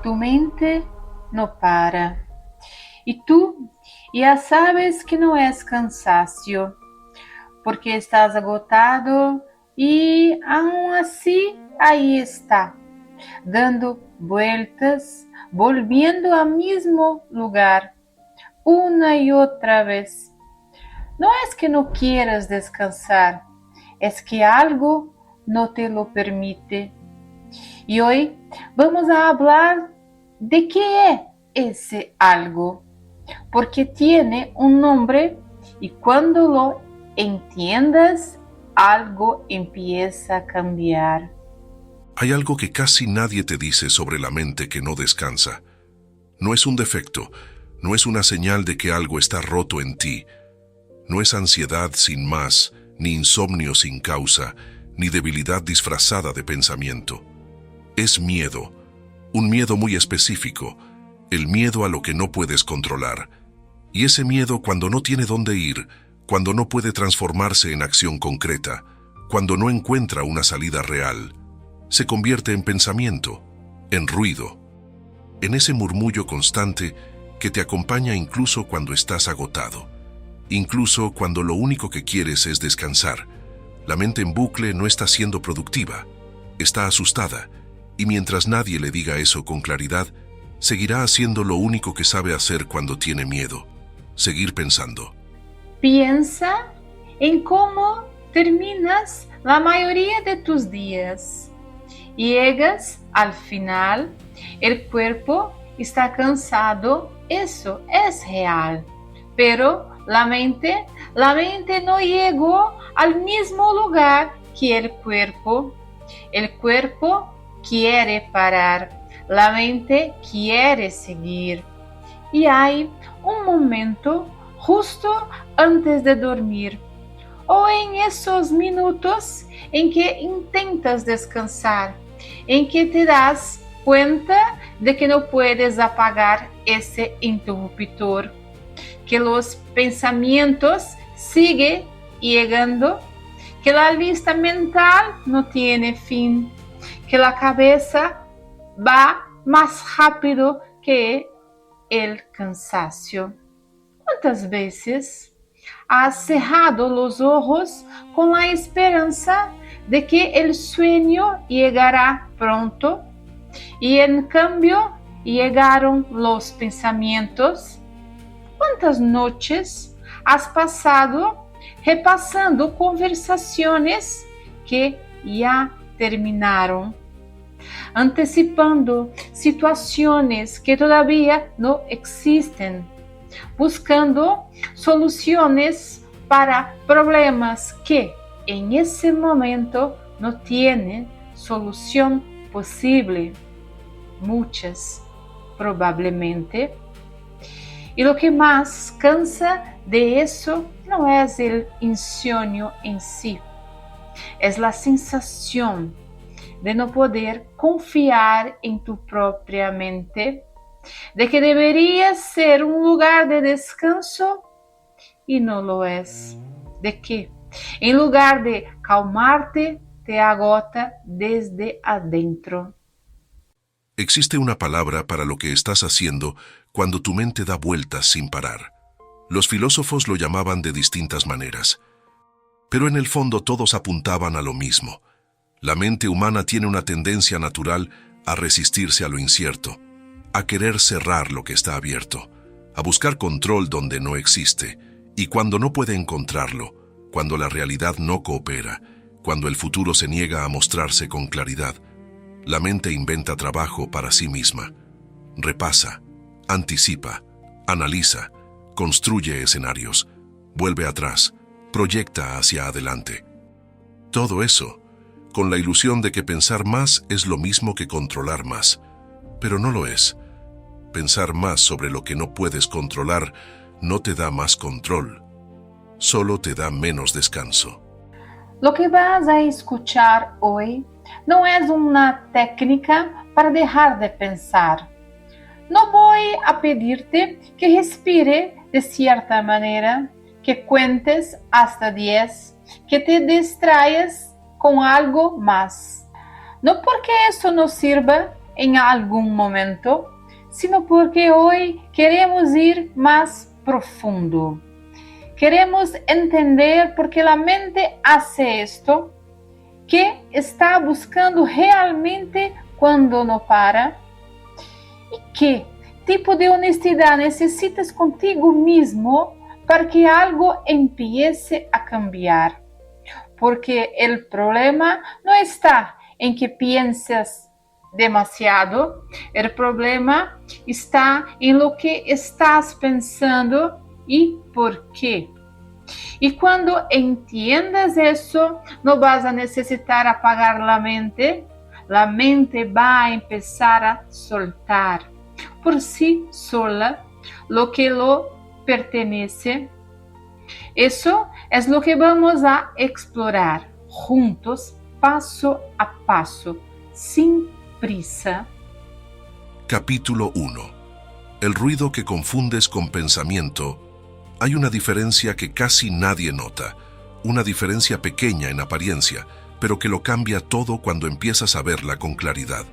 tu mente no para. Y tú ya sabes que no es cansancio, porque estás agotado y aún así ahí está, dando vueltas, volviendo al mismo lugar, una y otra vez. No es que no quieras descansar, es que algo no te lo permite. Y hoy vamos a hablar de qué es ese algo, porque tiene un nombre y cuando lo entiendas, algo empieza a cambiar. Hay algo que casi nadie te dice sobre la mente que no descansa. No es un defecto, no es una señal de que algo está roto en ti. No es ansiedad sin más, ni insomnio sin causa, ni debilidad disfrazada de pensamiento. Es miedo, un miedo muy específico, el miedo a lo que no puedes controlar. Y ese miedo cuando no tiene dónde ir, cuando no puede transformarse en acción concreta, cuando no encuentra una salida real, se convierte en pensamiento, en ruido, en ese murmullo constante que te acompaña incluso cuando estás agotado, incluso cuando lo único que quieres es descansar. La mente en bucle no está siendo productiva, está asustada, y mientras nadie le diga eso con claridad, seguirá haciendo lo único que sabe hacer cuando tiene miedo, seguir pensando. Piensa en cómo terminas la mayoría de tus días. Llegas al final, el cuerpo está cansado, eso es real, pero la mente no llegó al mismo lugar que el cuerpo. El cuerpo quiere parar, la mente quiere seguir. Y hay un momento justo antes de dormir, o en esos minutos en que intentas descansar, en que te das cuenta de que no puedes apagar ese interruptor, que los pensamientos siguen llegando, que la lista mental no tiene fin, que la cabeza va más rápido que el cansancio. ¿Cuántas veces has cerrado los ojos con la esperanza de que el sueño llegará pronto y en cambio llegaron los pensamientos? ¿Cuántas noches has pasado repasando conversaciones que ya terminaron, anticipando situaciones que todavía no existen, buscando soluciones para problemas que en ese momento no tienen solución posible? Muchas, probablemente. Y lo que más cansa de eso no es el insomnio en sí, es la sensación de no poder confiar en tu propia mente, de que debería ser un lugar de descanso y no lo es, de que en lugar de calmarte, te agota desde adentro. Existe una palabra para lo que estás haciendo cuando tu mente da vueltas sin parar. Los filósofos lo llamaban de distintas maneras, pero en el fondo todos apuntaban a lo mismo. La mente humana tiene una tendencia natural a resistirse a lo incierto, a querer cerrar lo que está abierto, a buscar control donde no existe, y cuando no puede encontrarlo, cuando la realidad no coopera, cuando el futuro se niega a mostrarse con claridad, la mente inventa trabajo para sí misma. Repasa, anticipa, analiza, construye escenarios, vuelve atrás, proyecta hacia adelante. Todo eso, con la ilusión de que pensar más es lo mismo que controlar más, pero no lo es. Pensar más sobre lo que no puedes controlar no te da más control, solo te da menos descanso. Lo que vas a escuchar hoy no es una técnica para dejar de pensar. No voy a pedirte que respire de cierta manera, que cuentes hasta 10, que te distraias con algo más. No porque eso no sirva, en algún momento, sino porque hoy queremos ir más profundo. Queremos entender por qué la mente hace esto, qué está buscando realmente cuando no para y qué tipo de honestidad necesitas contigo mismo para que algo empiece a cambiar. Porque el problema no está en que pienses demasiado, el problema está en lo que estás pensando y por qué. Y cuando entiendas eso, no vas a necesitar apagar la mente va a empezar a soltar por sí sola lo que lo pertenece. Eso es lo que vamos a explorar juntos, paso a paso, sin prisa. Capítulo 1. El ruido que confundes con pensamiento. Hay una diferencia que casi nadie nota, una diferencia pequeña en apariencia, pero que lo cambia todo cuando empiezas a verla con claridad.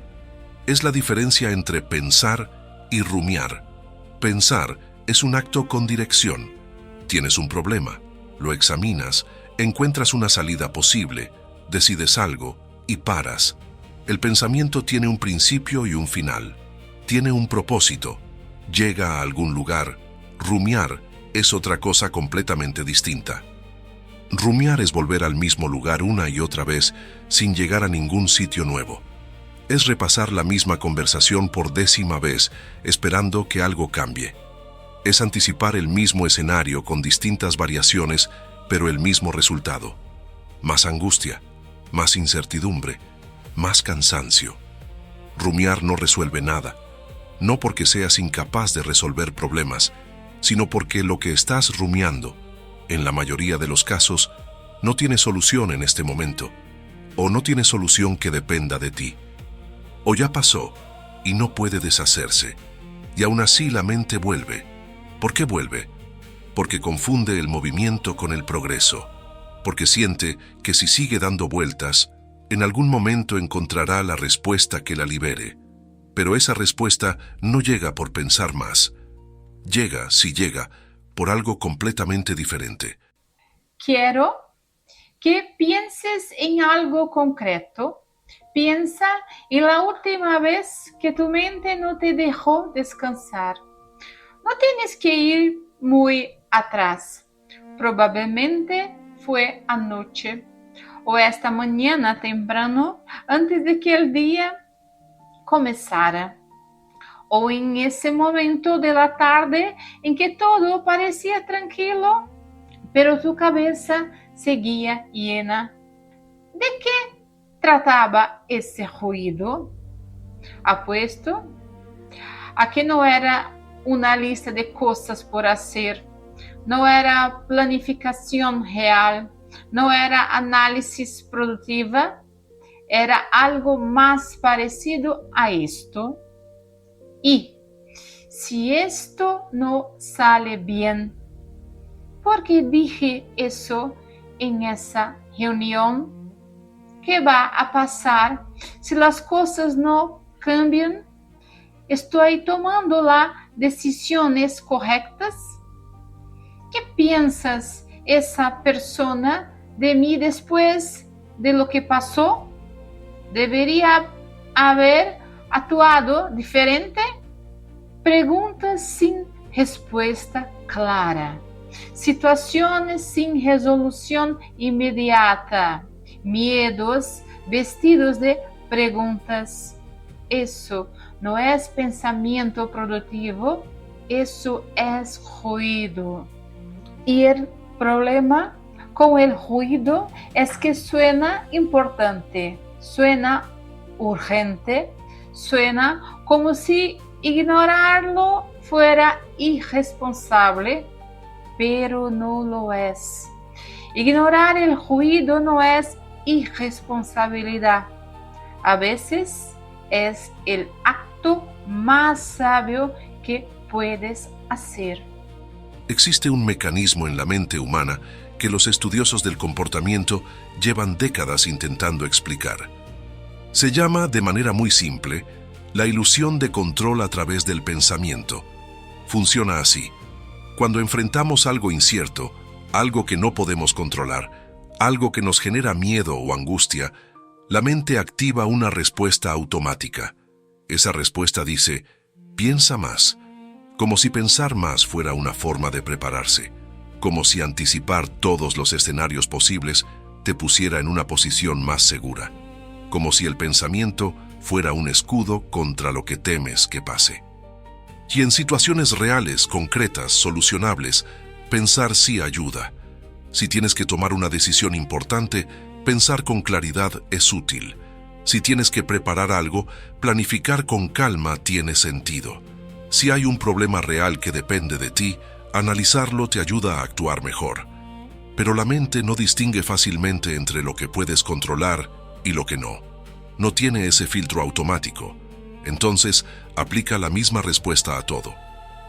Es la diferencia entre pensar y rumiar. Pensar es un acto con dirección. Tienes un problema, lo examinas, encuentras una salida posible, decides algo y paras. El pensamiento tiene un principio y un final. Tiene un propósito. Llega a algún lugar. Rumiar es otra cosa completamente distinta. Rumiar es volver al mismo lugar una y otra vez sin llegar a ningún sitio nuevo. Es repasar la misma conversación por 10ª vez, esperando que algo cambie. Es anticipar el mismo escenario con distintas variaciones, pero el mismo resultado. Más angustia, más incertidumbre, más cansancio. Rumiar no resuelve nada, no porque seas incapaz de resolver problemas, sino porque lo que estás rumiando, en la mayoría de los casos, no tiene solución en este momento, o no tiene solución que dependa de ti. O ya pasó y no puede deshacerse, y aún así la mente vuelve. ¿Por qué vuelve? Porque confunde el movimiento con el progreso, porque siente que si sigue dando vueltas, en algún momento encontrará la respuesta que la libere. Pero esa respuesta no llega por pensar más. Llega, si llega, por algo completamente diferente. Quiero que pienses en algo concreto. Piensa en la última vez que tu mente no te dejó descansar. No tienes que ir muy atrás. Probablemente fue anoche o esta mañana temprano, antes de que el día comenzara. O en ese momento de la tarde en que todo parecía tranquilo, pero tu cabeza seguía llena. ¿De qué trataba ese ruido? Apuesto a que no era una lista de cosas por hacer, no era planificación real, no era análisis productiva, era algo más parecido a esto. Y si esto no sale bien, ¿por qué dije eso en esa reunión? ¿Qué va a pasar si las cosas no cambian? ¿Estoy tomando las decisiones correctas? ¿Qué piensas esa persona de mí después de lo que pasó? ¿Debería haber actuado diferente? Preguntas sin respuesta clara. Situaciones sin resolución inmediata. Miedos vestidos de preguntas. Eso no es pensamiento productivo, eso es ruido. Y el problema con el ruido es que suena importante, suena urgente, suena como si ignorarlo fuera irresponsable, pero no lo es. Ignorar el ruido no es irresponsabilidad. A veces es el acto más sabio que puedes hacer. Existe un mecanismo en la mente humana que los estudiosos del comportamiento llevan décadas intentando explicar. Se llama, de manera muy simple, La ilusión de control a través del pensamiento. Funciona así. Cuando enfrentamos algo incierto, algo que no podemos controlar, algo que nos genera miedo o angustia, la mente activa una respuesta automática. Esa respuesta dice, piensa más, como si pensar más fuera una forma de prepararse, como si anticipar todos los escenarios posibles te pusiera en una posición más segura, como si el pensamiento fuera un escudo contra lo que temes que pase. Y en situaciones reales, concretas, solucionables, pensar sí ayuda. Si tienes que tomar una decisión importante, pensar con claridad es útil. Si tienes que preparar algo, planificar con calma tiene sentido. Si hay un problema real que depende de ti, analizarlo te ayuda a actuar mejor. Pero la mente no distingue fácilmente entre lo que puedes controlar y lo que no. No tiene ese filtro automático. Entonces, aplica la misma respuesta a todo,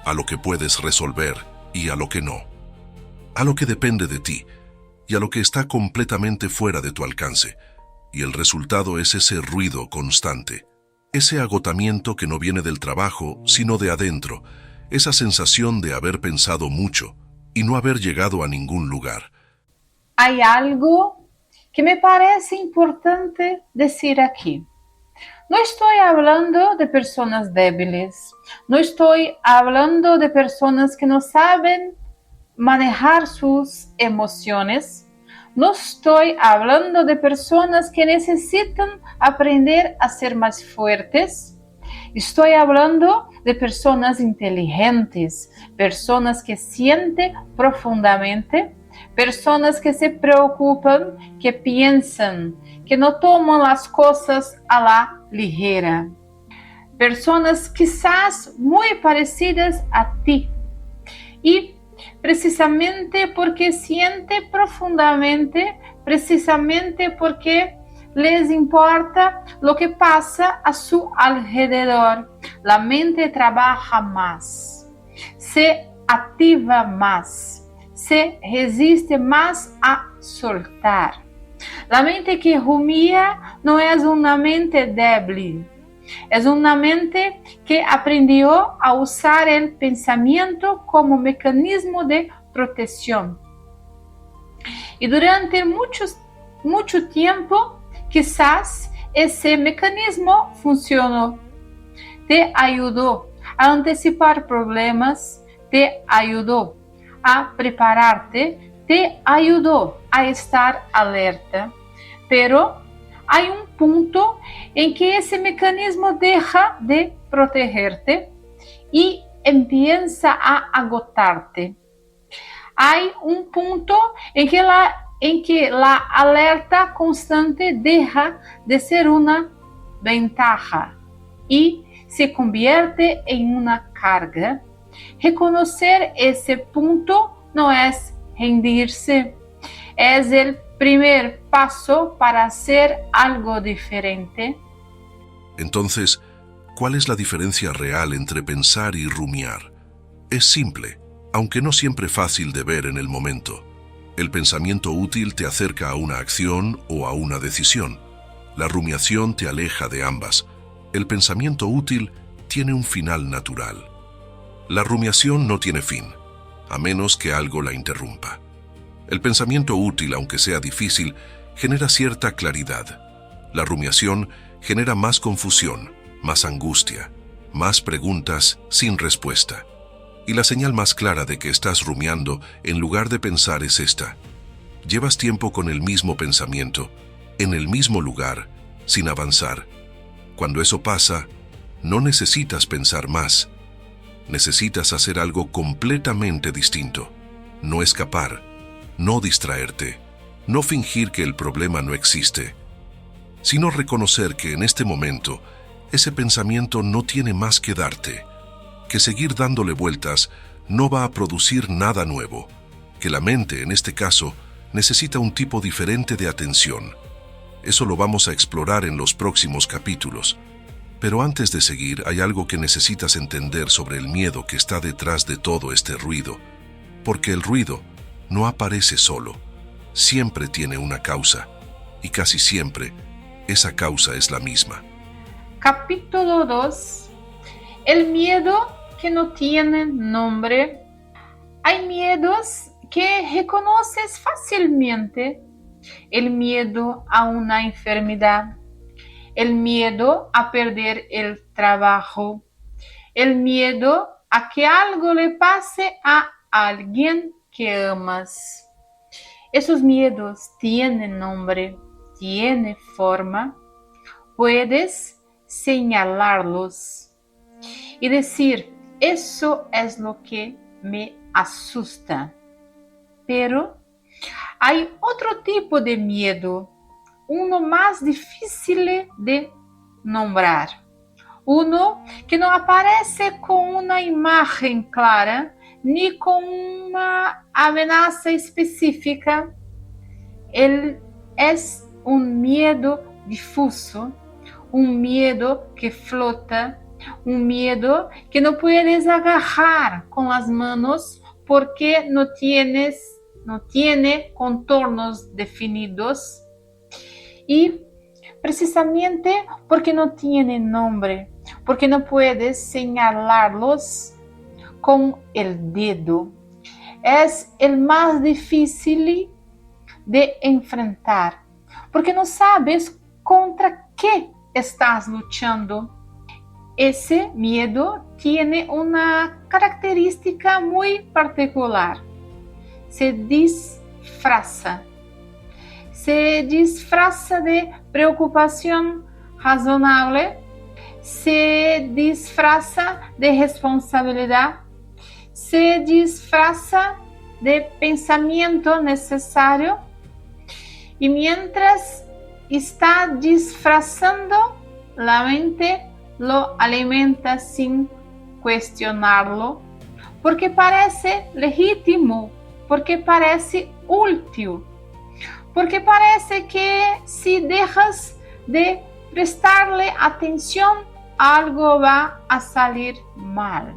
a lo que puedes resolver y a lo que no, a lo que depende de ti y a lo que está completamente fuera de tu alcance. Y el resultado es ese ruido constante, ese agotamiento que no viene del trabajo, sino de adentro, esa sensación de haber pensado mucho y no haber llegado a ningún lugar. Hay algo que me parece importante decir aquí. No estoy hablando de personas débiles, no estoy hablando de personas que no saben manejar sus emociones, no estoy hablando de personas que necesitan aprender a ser más fuertes. Estoy hablando de personas inteligentes, personas que sienten profundamente, personas que se preocupan, que piensan, que no toman las cosas a la ligera. Personas quizás muy parecidas a ti. Y precisamente porque sienten profundamente, precisamente porque les importa lo que pasa a su alrededor, la mente trabaja más, se activa más, se resiste más a soltar. La mente que rumia no es una mente débil, es una mente que aprendió a usar el pensamiento como mecanismo de protección. Y durante mucho tiempo, quizás ese mecanismo funcionó. Te ayudó a anticipar problemas, te ayudó a prepararte, te ayudó a estar alerta. Pero hay un punto en que ese mecanismo deja de protegerte y empieza a agotarte. Hay un punto en que la alerta constante deja de ser una ventaja y se convierte en una carga. Reconocer ese punto no es rendirse, es el primer paso para hacer algo diferente. Entonces, ¿cuál es la diferencia real entre pensar y rumiar? Es simple, aunque no siempre fácil de ver en el momento. El pensamiento útil te acerca a una acción o a una decisión. La rumiación te aleja de ambas. El pensamiento útil tiene un final natural. La rumiación no tiene fin, a menos que algo la interrumpa. El pensamiento útil, aunque sea difícil, genera cierta claridad. La rumiación genera más confusión, más angustia, más preguntas sin respuesta. Y la señal más clara de que estás rumiando en lugar de pensar es esta. Llevas tiempo con el mismo pensamiento, en el mismo lugar, sin avanzar. Cuando eso pasa, no necesitas pensar más. Necesitas hacer algo completamente distinto. No escapar, no distraerte, no fingir que el problema no existe, sino reconocer que en este momento ese pensamiento no tiene más que darte, que seguir dándole vueltas no va a producir nada nuevo, que la mente, en este caso, necesita un tipo diferente de atención. Eso lo vamos a explorar en los próximos capítulos. Pero antes de seguir, hay algo que necesitas entender sobre el miedo que está detrás de todo este ruido, porque el ruido no aparece solo, siempre tiene una causa, y casi siempre esa causa es la misma. capítulo 2, el miedo que no tiene nombre. Hay miedos que reconoces fácilmente. El miedo a una enfermedad, el miedo a perder el trabajo, el miedo a que algo le pase a alguien que amas. Esos miedos tienen nombre, tienen forma. Puedes señalarlos y decir, eso es lo que me asusta. Pero hay otro tipo de miedo, uno más difícil de nombrar. Uno que no aparece con una imagen clara ni con una amenaza específica. Él es un miedo difuso, un miedo que flota, un miedo que no puedes agarrar con las manos porque no tiene contornos definidos y precisamente porque no tiene nombre, porque no puedes señalarlos con el dedo. Es el más difícil de enfrentar, porque no sabes contra qué estás luchando. Ese miedo tiene una característica muy particular. Se disfraza de preocupación razonable, se disfraza de responsabilidad, se disfraza de pensamiento necesario y mientras está disfrazando, la mente lo alimenta sin cuestionarlo, porque parece legítimo, porque parece útil, porque parece que si dejas de prestarle atención, algo va a salir mal.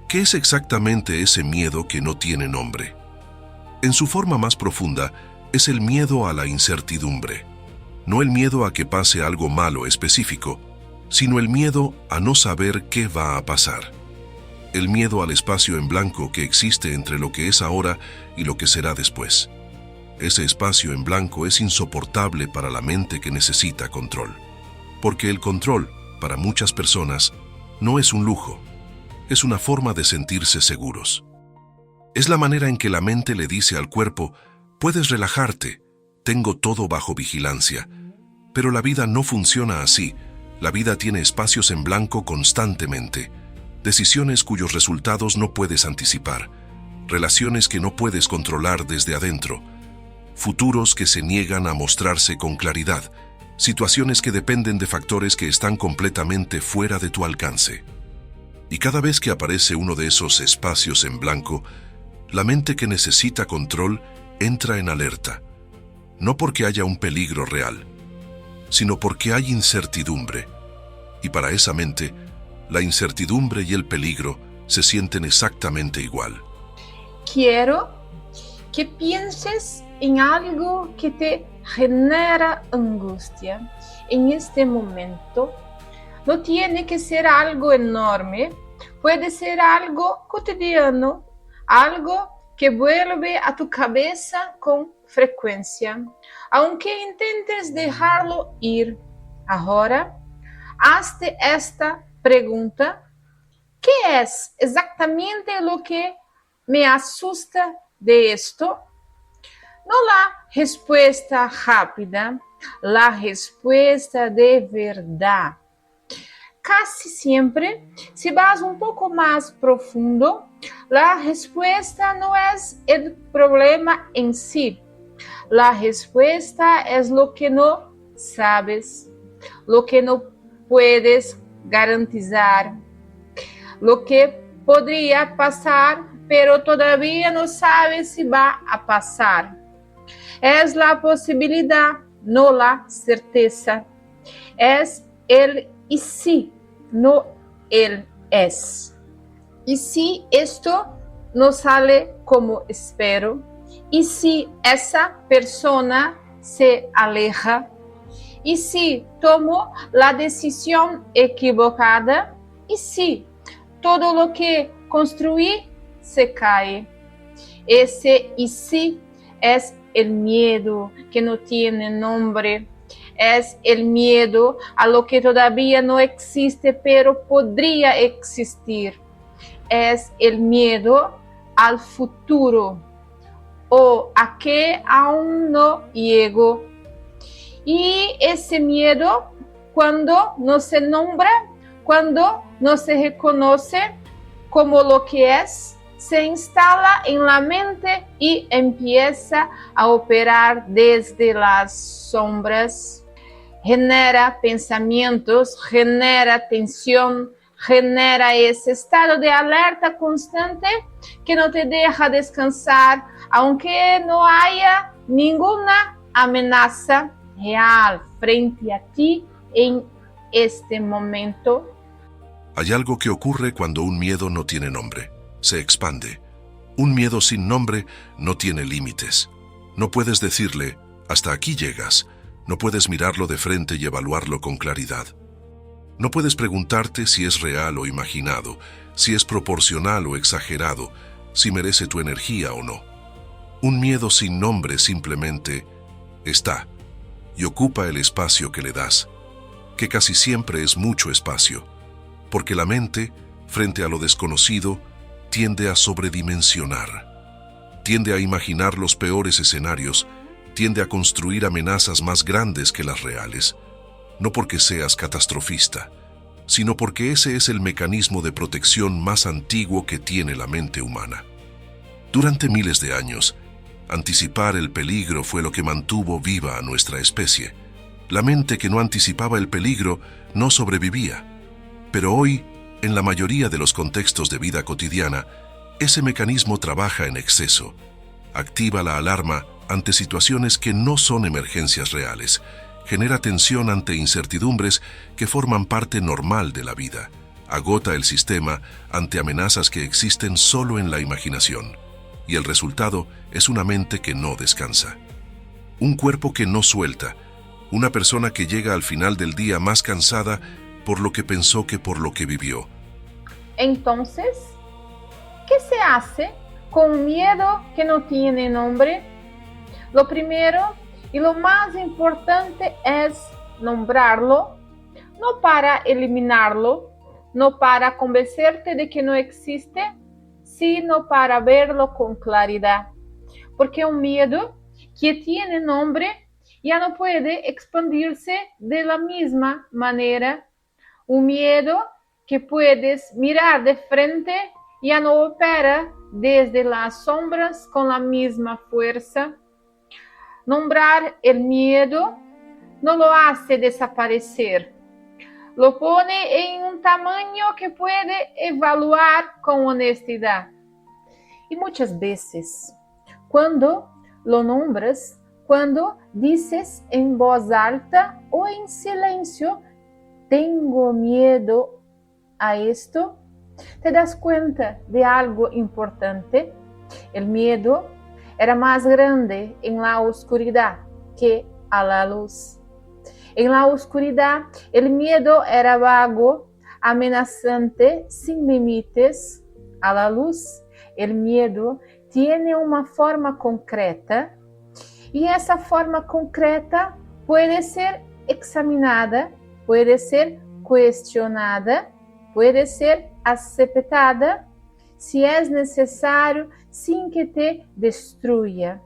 ¿Qué es exactamente ese miedo que no tiene nombre? En su forma más profunda, es el miedo a la incertidumbre. No el miedo a que pase algo malo específico, sino el miedo a no saber qué va a pasar. El miedo al espacio en blanco que existe entre lo que es ahora y lo que será después. Ese espacio en blanco es insoportable para la mente que necesita control. Porque el control, para muchas personas, no es un lujo, es una forma de sentirse seguros. Es la manera en que la mente le dice al cuerpo, puedes relajarte, tengo todo bajo vigilancia. Pero la vida no funciona así. La vida tiene espacios en blanco constantemente, decisiones cuyos resultados no puedes anticipar, relaciones que no puedes controlar desde adentro, futuros que se niegan a mostrarse con claridad, situaciones que dependen de factores que están completamente fuera de tu alcance. Y cada vez que aparece uno de esos espacios en blanco, la mente que necesita control entra en alerta, no porque haya un peligro real, sino porque hay incertidumbre. Y para esa mente, la incertidumbre y el peligro se sienten exactamente igual. Quiero que pienses en algo que te genera angustia en este momento. No tiene que ser algo enorme, puede ser algo cotidiano, algo que vuelve a tu cabeza con frecuencia, aunque intentes dejarlo ir. Ahora, hazte esta pregunta: ¿qué es exactamente lo que me asusta de esto? No la respuesta rápida, la respuesta de verdad. Casi siempre, si vas un poco más profundo, la respuesta no es el problema en sí. La respuesta es lo que no sabes, lo que no puedes garantizar, lo que podría pasar, pero todavía no sabes si va a pasar. Es la posibilidad, no la certeza. Es el y si, no el es. Y si esto no sale como espero, y si esa persona se aleja, ¿Y si tomo la decisión equivocada? ¿Y si todo lo que construí se cae? Ese y si es el miedo que no tiene nombre. Es el miedo a lo que todavía no existe, pero podría existir. Es el miedo al futuro o a que aún no llego. Y ese miedo, cuando no se nombra, cuando no se reconoce como lo que es, se instala en la mente y empieza a operar desde las sombras. Genera pensamientos, genera tensión, genera ese estado de alerta constante que no te deja descansar, aunque no haya ninguna amenaza real frente a ti en este momento. Hay algo que ocurre cuando un miedo no tiene nombre. Se expande. Un miedo sin nombre no tiene límites. No puedes decirle, hasta aquí llegas. No puedes mirarlo de frente y evaluarlo con claridad. No puedes preguntarte si es real o imaginado, si es proporcional o exagerado, si merece tu energía o no. Un miedo sin nombre simplemente está y ocupa el espacio que le das, que casi siempre es mucho espacio, porque la mente, frente a lo desconocido, tiende a sobredimensionar, tiende a imaginar los peores escenarios, tiende a construir amenazas más grandes que las reales, no porque seas catastrofista, sino porque ese es el mecanismo de protección más antiguo que tiene la mente humana. Durante miles de años, anticipar el peligro fue lo que mantuvo viva a nuestra especie. La mente que no anticipaba el peligro no sobrevivía. Pero hoy, en la mayoría de los contextos de vida cotidiana, ese mecanismo trabaja en exceso. Activa la alarma ante situaciones que no son emergencias reales. Genera tensión ante incertidumbres que forman parte normal de la vida. Agota el sistema ante amenazas que existen solo en la imaginación. Y el resultado es una mente que no descansa. Un cuerpo que no suelta. Una persona que llega al final del día más cansada por lo que pensó que por lo que vivió. Entonces, ¿qué se hace con un miedo que no tiene nombre? Lo primero y lo más importante es nombrarlo, no para eliminarlo, no para convencerte de que no existe, sino para verlo con claridad. Porque un miedo que tiene nombre ya no puede expandirse de la misma manera. Un miedo que puedes mirar de frente ya no opera desde las sombras con la misma fuerza. Nombrar el miedo no lo hace desaparecer. Lo pone en un tamaño que puede evaluar con honestidad. Y muchas veces, cuando lo nombras, cuando dices en voz alta o en silencio, tengo miedo a esto, te das cuenta de algo importante. El miedo era más grande en la oscuridad que a la luz. En la oscuridad, el miedo era vago, amenazante, sin límites. A la luz, el miedo tiene una forma concreta y esa forma concreta puede ser examinada, puede ser cuestionada, puede ser aceptada si es necesario sin que te destruya.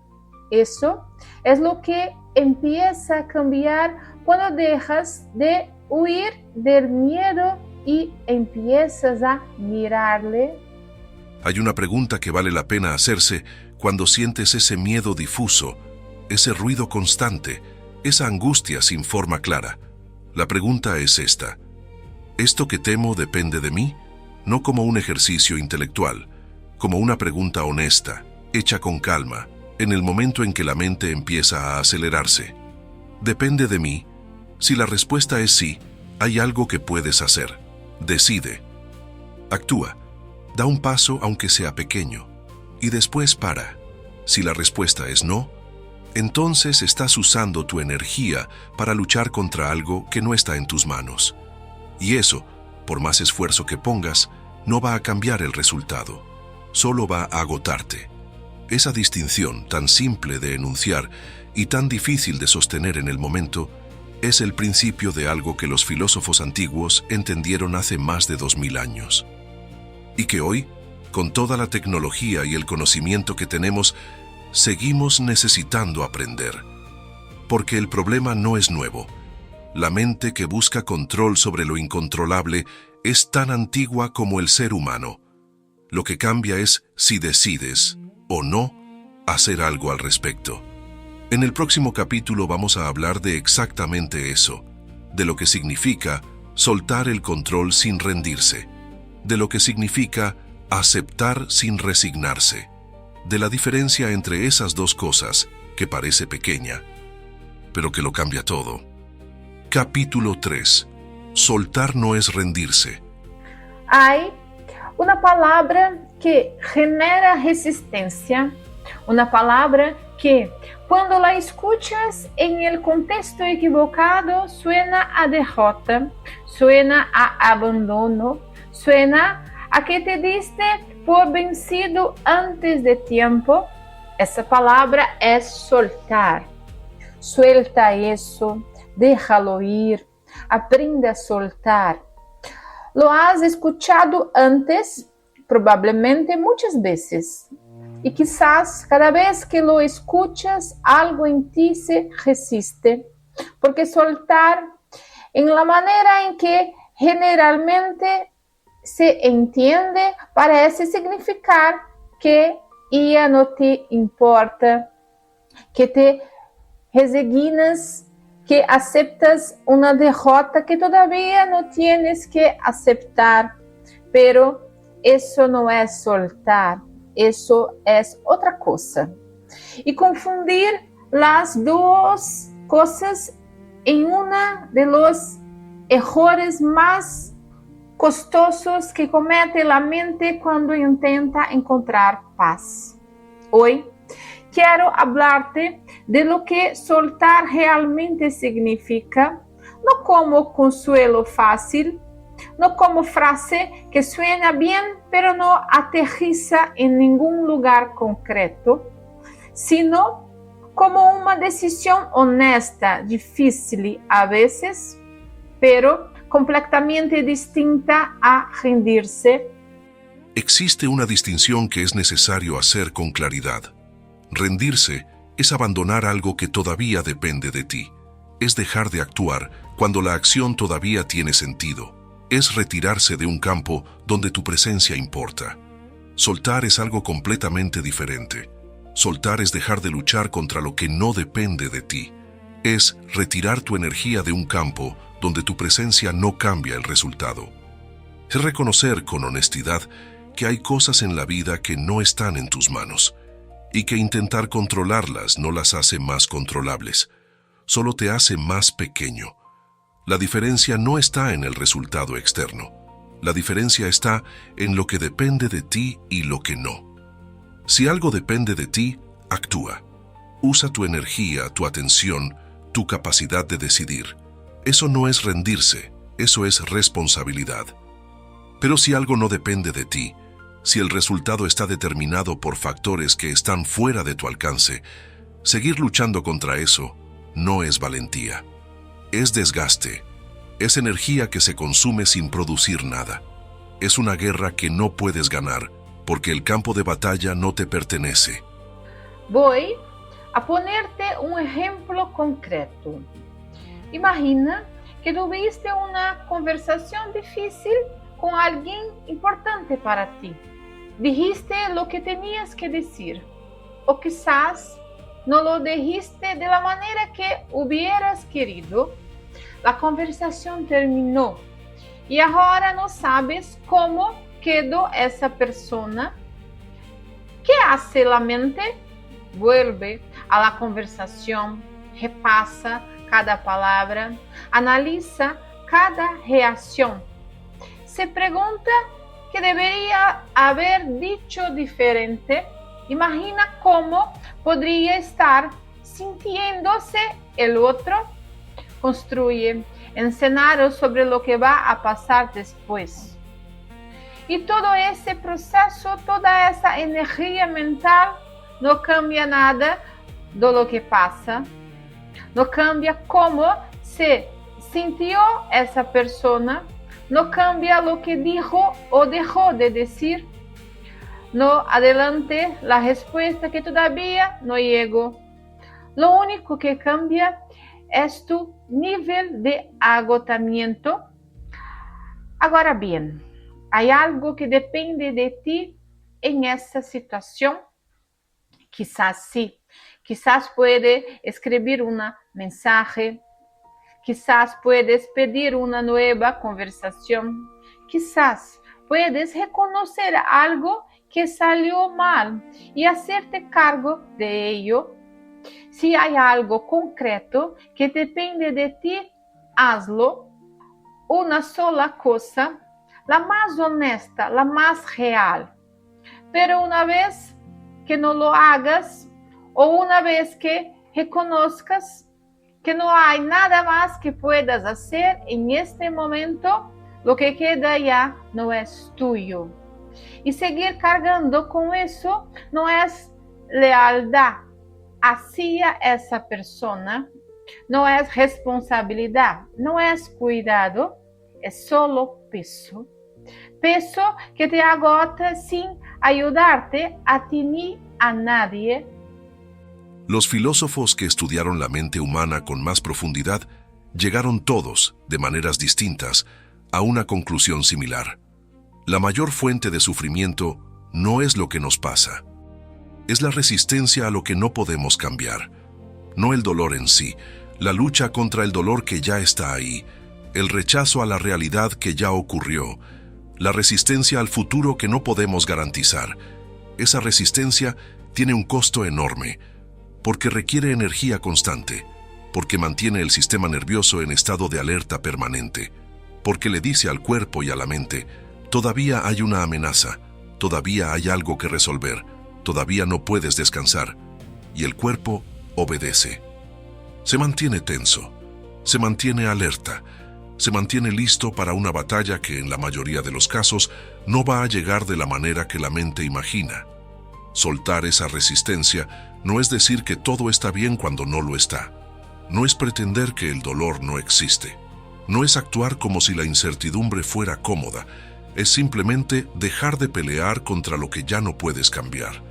Eso es lo que empieza a cambiar cuando dejas de huir del miedo y empiezas a mirarle. Hay una pregunta que vale la pena hacerse cuando sientes ese miedo difuso, ese ruido constante, esa angustia sin forma clara. La pregunta es esta: ¿esto que temo depende de mí? No como un ejercicio intelectual, como una pregunta honesta, hecha con calma, en el momento en que la mente empieza a acelerarse. ¿Depende de mí? Si la respuesta es sí, hay algo que puedes hacer. Decide. Actúa. Da un paso aunque sea pequeño. Y después para. Si la respuesta es no, entonces estás usando tu energía para luchar contra algo que no está en tus manos. Y eso, por más esfuerzo que pongas, no va a cambiar el resultado, solo va a agotarte. Esa distinción tan simple de enunciar y tan difícil de sostener en el momento es el principio de algo que los filósofos antiguos entendieron hace más de 2000 años. Y que hoy, con toda la tecnología y el conocimiento que tenemos, seguimos necesitando aprender. Porque el problema no es nuevo. La mente que busca control sobre lo incontrolable es tan antigua como el ser humano. Lo que cambia es si decides, o no, hacer algo al respecto. En el próximo capítulo vamos a hablar de exactamente eso, de lo que significa soltar el control sin rendirse, de lo que significa aceptar sin resignarse, de la diferencia entre esas dos cosas que parece pequeña, pero que lo cambia todo. Capítulo 3. Soltar no es rendirse. Hay una palabra que genera resistencia, una palabra que cuando la escuchas en el contexto equivocado suena a derrota, suena a abandono, suena a que te diste por vencido antes de tiempo. Essa palavra é soltar. Suelta isso, déjalo ir, aprende a soltar. Lo has escuchado antes, probablemente muchas veces. Y quizás cada vez que lo escuchas, algo en ti se resiste. Porque soltar, en la manera en que generalmente se entiende, parece significar que ya no te importa, que te resignas, que aceptas una derrota que todavía no tienes que aceptar. Pero eso no es soltar, eso es otra cosa. Y confundir las dos cosas en uno de los errores más costosos que comete la mente cuando intenta encontrar paz. Hoy quiero hablarte de lo que soltar realmente significa, no como consuelo fácil, no como frase que suena bien pero no aterriza en ningún lugar concreto, sino como una decisión honesta, difícil a veces, pero completamente distinta a rendirse. Existe una distinción que es necesario hacer con claridad. Rendirse es abandonar algo que todavía depende de ti. Es dejar de actuar cuando la acción todavía tiene sentido. Es retirarse de un campo donde tu presencia importa. Soltar es algo completamente diferente. Soltar es dejar de luchar contra lo que no depende de ti. Es retirar tu energía de un campo donde tu presencia no cambia el resultado. Es reconocer con honestidad que hay cosas en la vida que no están en tus manos y que intentar controlarlas no las hace más controlables, solo te hace más pequeño. La diferencia no está en el resultado externo, la diferencia está en lo que depende de ti y lo que no. Si algo depende de ti, actúa. Usa tu energía, tu atención, tu capacidad de decidir. Eso no es rendirse, eso es responsabilidad. Pero si algo no depende de ti, si el resultado está determinado por factores que están fuera de tu alcance, seguir luchando contra eso no es valentía. Es desgaste, es energía que se consume sin producir nada. Es una guerra que no puedes ganar porque el campo de batalla no te pertenece. Voy a ponerte un ejemplo concreto. Imagina que tuviste una conversación difícil con alguien importante para ti. Dijiste lo que tenías que decir, o quizás no lo dijiste de la manera que hubieras querido. La conversación terminó y ahora no sabes cómo quedó esa persona. ¿Qué hace la mente? Vuelve a la conversación, repasa cada palabra, analiza cada reacción. Se pregunta qué debería haber dicho diferente. Imagina cómo podría estar sintiéndose el otro, construye escenarios sobre lo que va a pasar después. Y todo ese proceso, toda esa energía mental, no cambia nada de lo que pasa, no cambia cómo se sintió esa persona, no cambia lo que dijo o dejó de decir, no adelante la respuesta que todavía no llegó. Lo único que cambia es tu nivel de agotamiento. Ahora bien, ¿hay algo que depende de ti en esa situación? Quizás sí. Quizás puede escribir un mensaje. Quizás puedes pedir una nueva conversación. Quizás puedes reconocer algo que salió mal y hacerte cargo de ello. Si hay algo concreto que depende de ti, hazlo. Una sola cosa, la más honesta, la más real. Pero una vez que no lo hagas o una vez que reconozcas que no hay nada más que puedas hacer en este momento, lo que queda ya no es tuyo. Y seguir cargando con eso no es lealtad hacia esa persona, no es responsabilidad, no es cuidado, es solo peso. Peso que te agota sin ayudarte a ti ni a nadie. Los filósofos que estudiaron la mente humana con más profundidad llegaron todos, de maneras distintas, a una conclusión similar. La mayor fuente de sufrimiento no es lo que nos pasa. Es la resistencia a lo que no podemos cambiar. No el dolor en sí, la lucha contra el dolor que ya está ahí, el rechazo a la realidad que ya ocurrió, la resistencia al futuro que no podemos garantizar. Esa resistencia tiene un costo enorme, porque requiere energía constante, porque mantiene el sistema nervioso en estado de alerta permanente, porque le dice al cuerpo y a la mente, todavía hay una amenaza, todavía hay algo que resolver, todavía no puedes descansar, y el cuerpo obedece. Se mantiene tenso, se mantiene alerta, se mantiene listo para una batalla que en la mayoría de los casos no va a llegar de la manera que la mente imagina. Soltar esa resistencia no es decir que todo está bien cuando no lo está. No es pretender que el dolor no existe. No es actuar como si la incertidumbre fuera cómoda. Es simplemente dejar de pelear contra lo que ya no puedes cambiar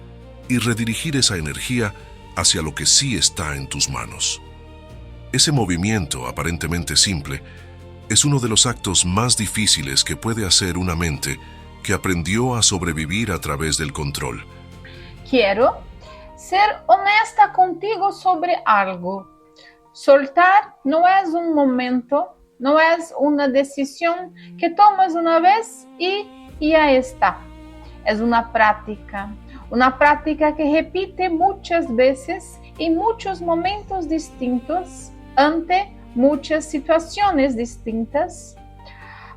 y redirigir esa energía hacia lo que sí está en tus manos. Ese movimiento, aparentemente simple, es uno de los actos más difíciles que puede hacer una mente que aprendió a sobrevivir a través del control. Quiero ser honesta contigo sobre algo. Soltar no es un momento, no es una decisión que tomas una vez y ya está. Es una práctica que repite muchas veces en muchos momentos distintos, ante muchas situaciones distintas.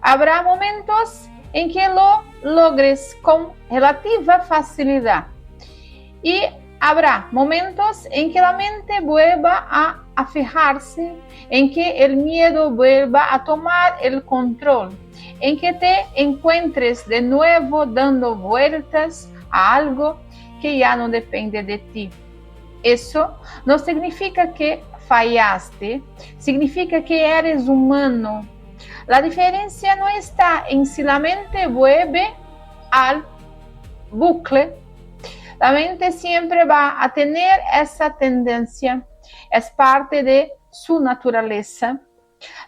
Habrá momentos en que lo logres con relativa facilidad y habrá momentos en que la mente vuelva a aferrarse, en que el miedo vuelva a tomar el control, en que te encuentres de nuevo dando vueltas a algo que ya no depende de ti. Eso no significa que fallaste, significa que eres humano. La diferencia no está en si la mente vuelve al bucle. La mente siempre va a tener esa tendencia, es parte de su naturaleza.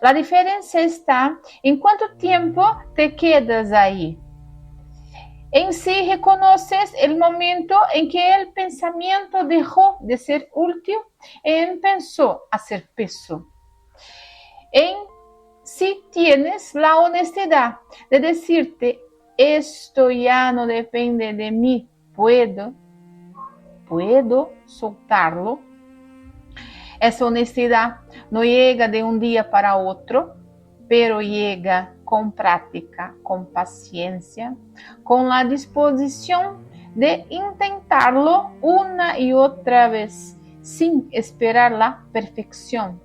La diferencia está en cuánto tiempo te quedas ahí. En sí reconoces el momento en que el pensamiento dejó de ser útil y empezó a ser peso. En sí tienes la honestidad de decirte, esto ya no depende de mí, puedo soltarlo. Esa honestidad no llega de un día para otro, pero llega con práctica, con paciencia, con la disposición de intentarlo una y otra vez, sin esperar la perfección.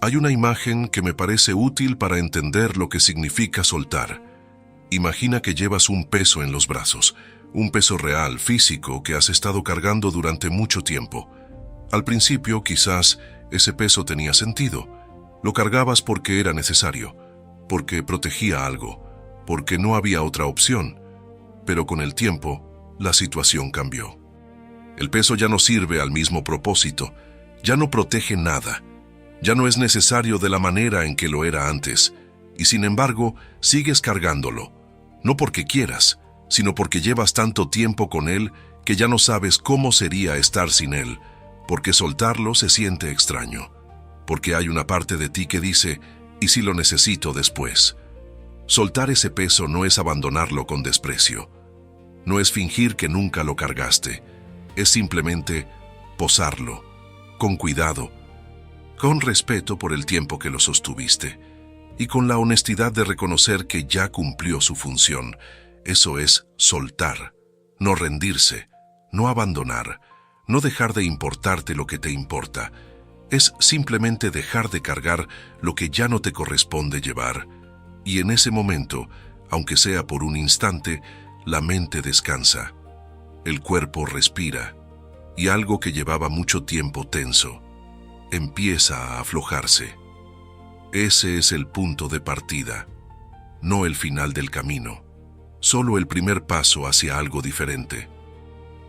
Hay una imagen que me parece útil para entender lo que significa soltar. Imagina que llevas un peso en los brazos, un peso real, físico, que has estado cargando durante mucho tiempo. Al principio, quizás, ese peso tenía sentido. Lo cargabas porque era necesario, porque protegía algo, porque no había otra opción. Pero con el tiempo, la situación cambió. El peso ya no sirve al mismo propósito, ya no protege nada, ya no es necesario de la manera en que lo era antes, y sin embargo, sigues cargándolo, no porque quieras, sino porque llevas tanto tiempo con él que ya no sabes cómo sería estar sin él, porque soltarlo se siente extraño, porque hay una parte de ti que dice, ¿y si lo necesito después? Soltar ese peso no es abandonarlo con desprecio, no es fingir que nunca lo cargaste, es simplemente posarlo, con cuidado, con respeto por el tiempo que lo sostuviste, y con la honestidad de reconocer que ya cumplió su función. Eso es soltar, no rendirse, no abandonar, no dejar de importarte lo que te importa. Es simplemente dejar de cargar lo que ya no te corresponde llevar. Y en ese momento, aunque sea por un instante, la mente descansa, el cuerpo respira, y algo que llevaba mucho tiempo tenso empieza a aflojarse. Ese es el punto de partida, no el final del camino, solo el primer paso hacia algo diferente.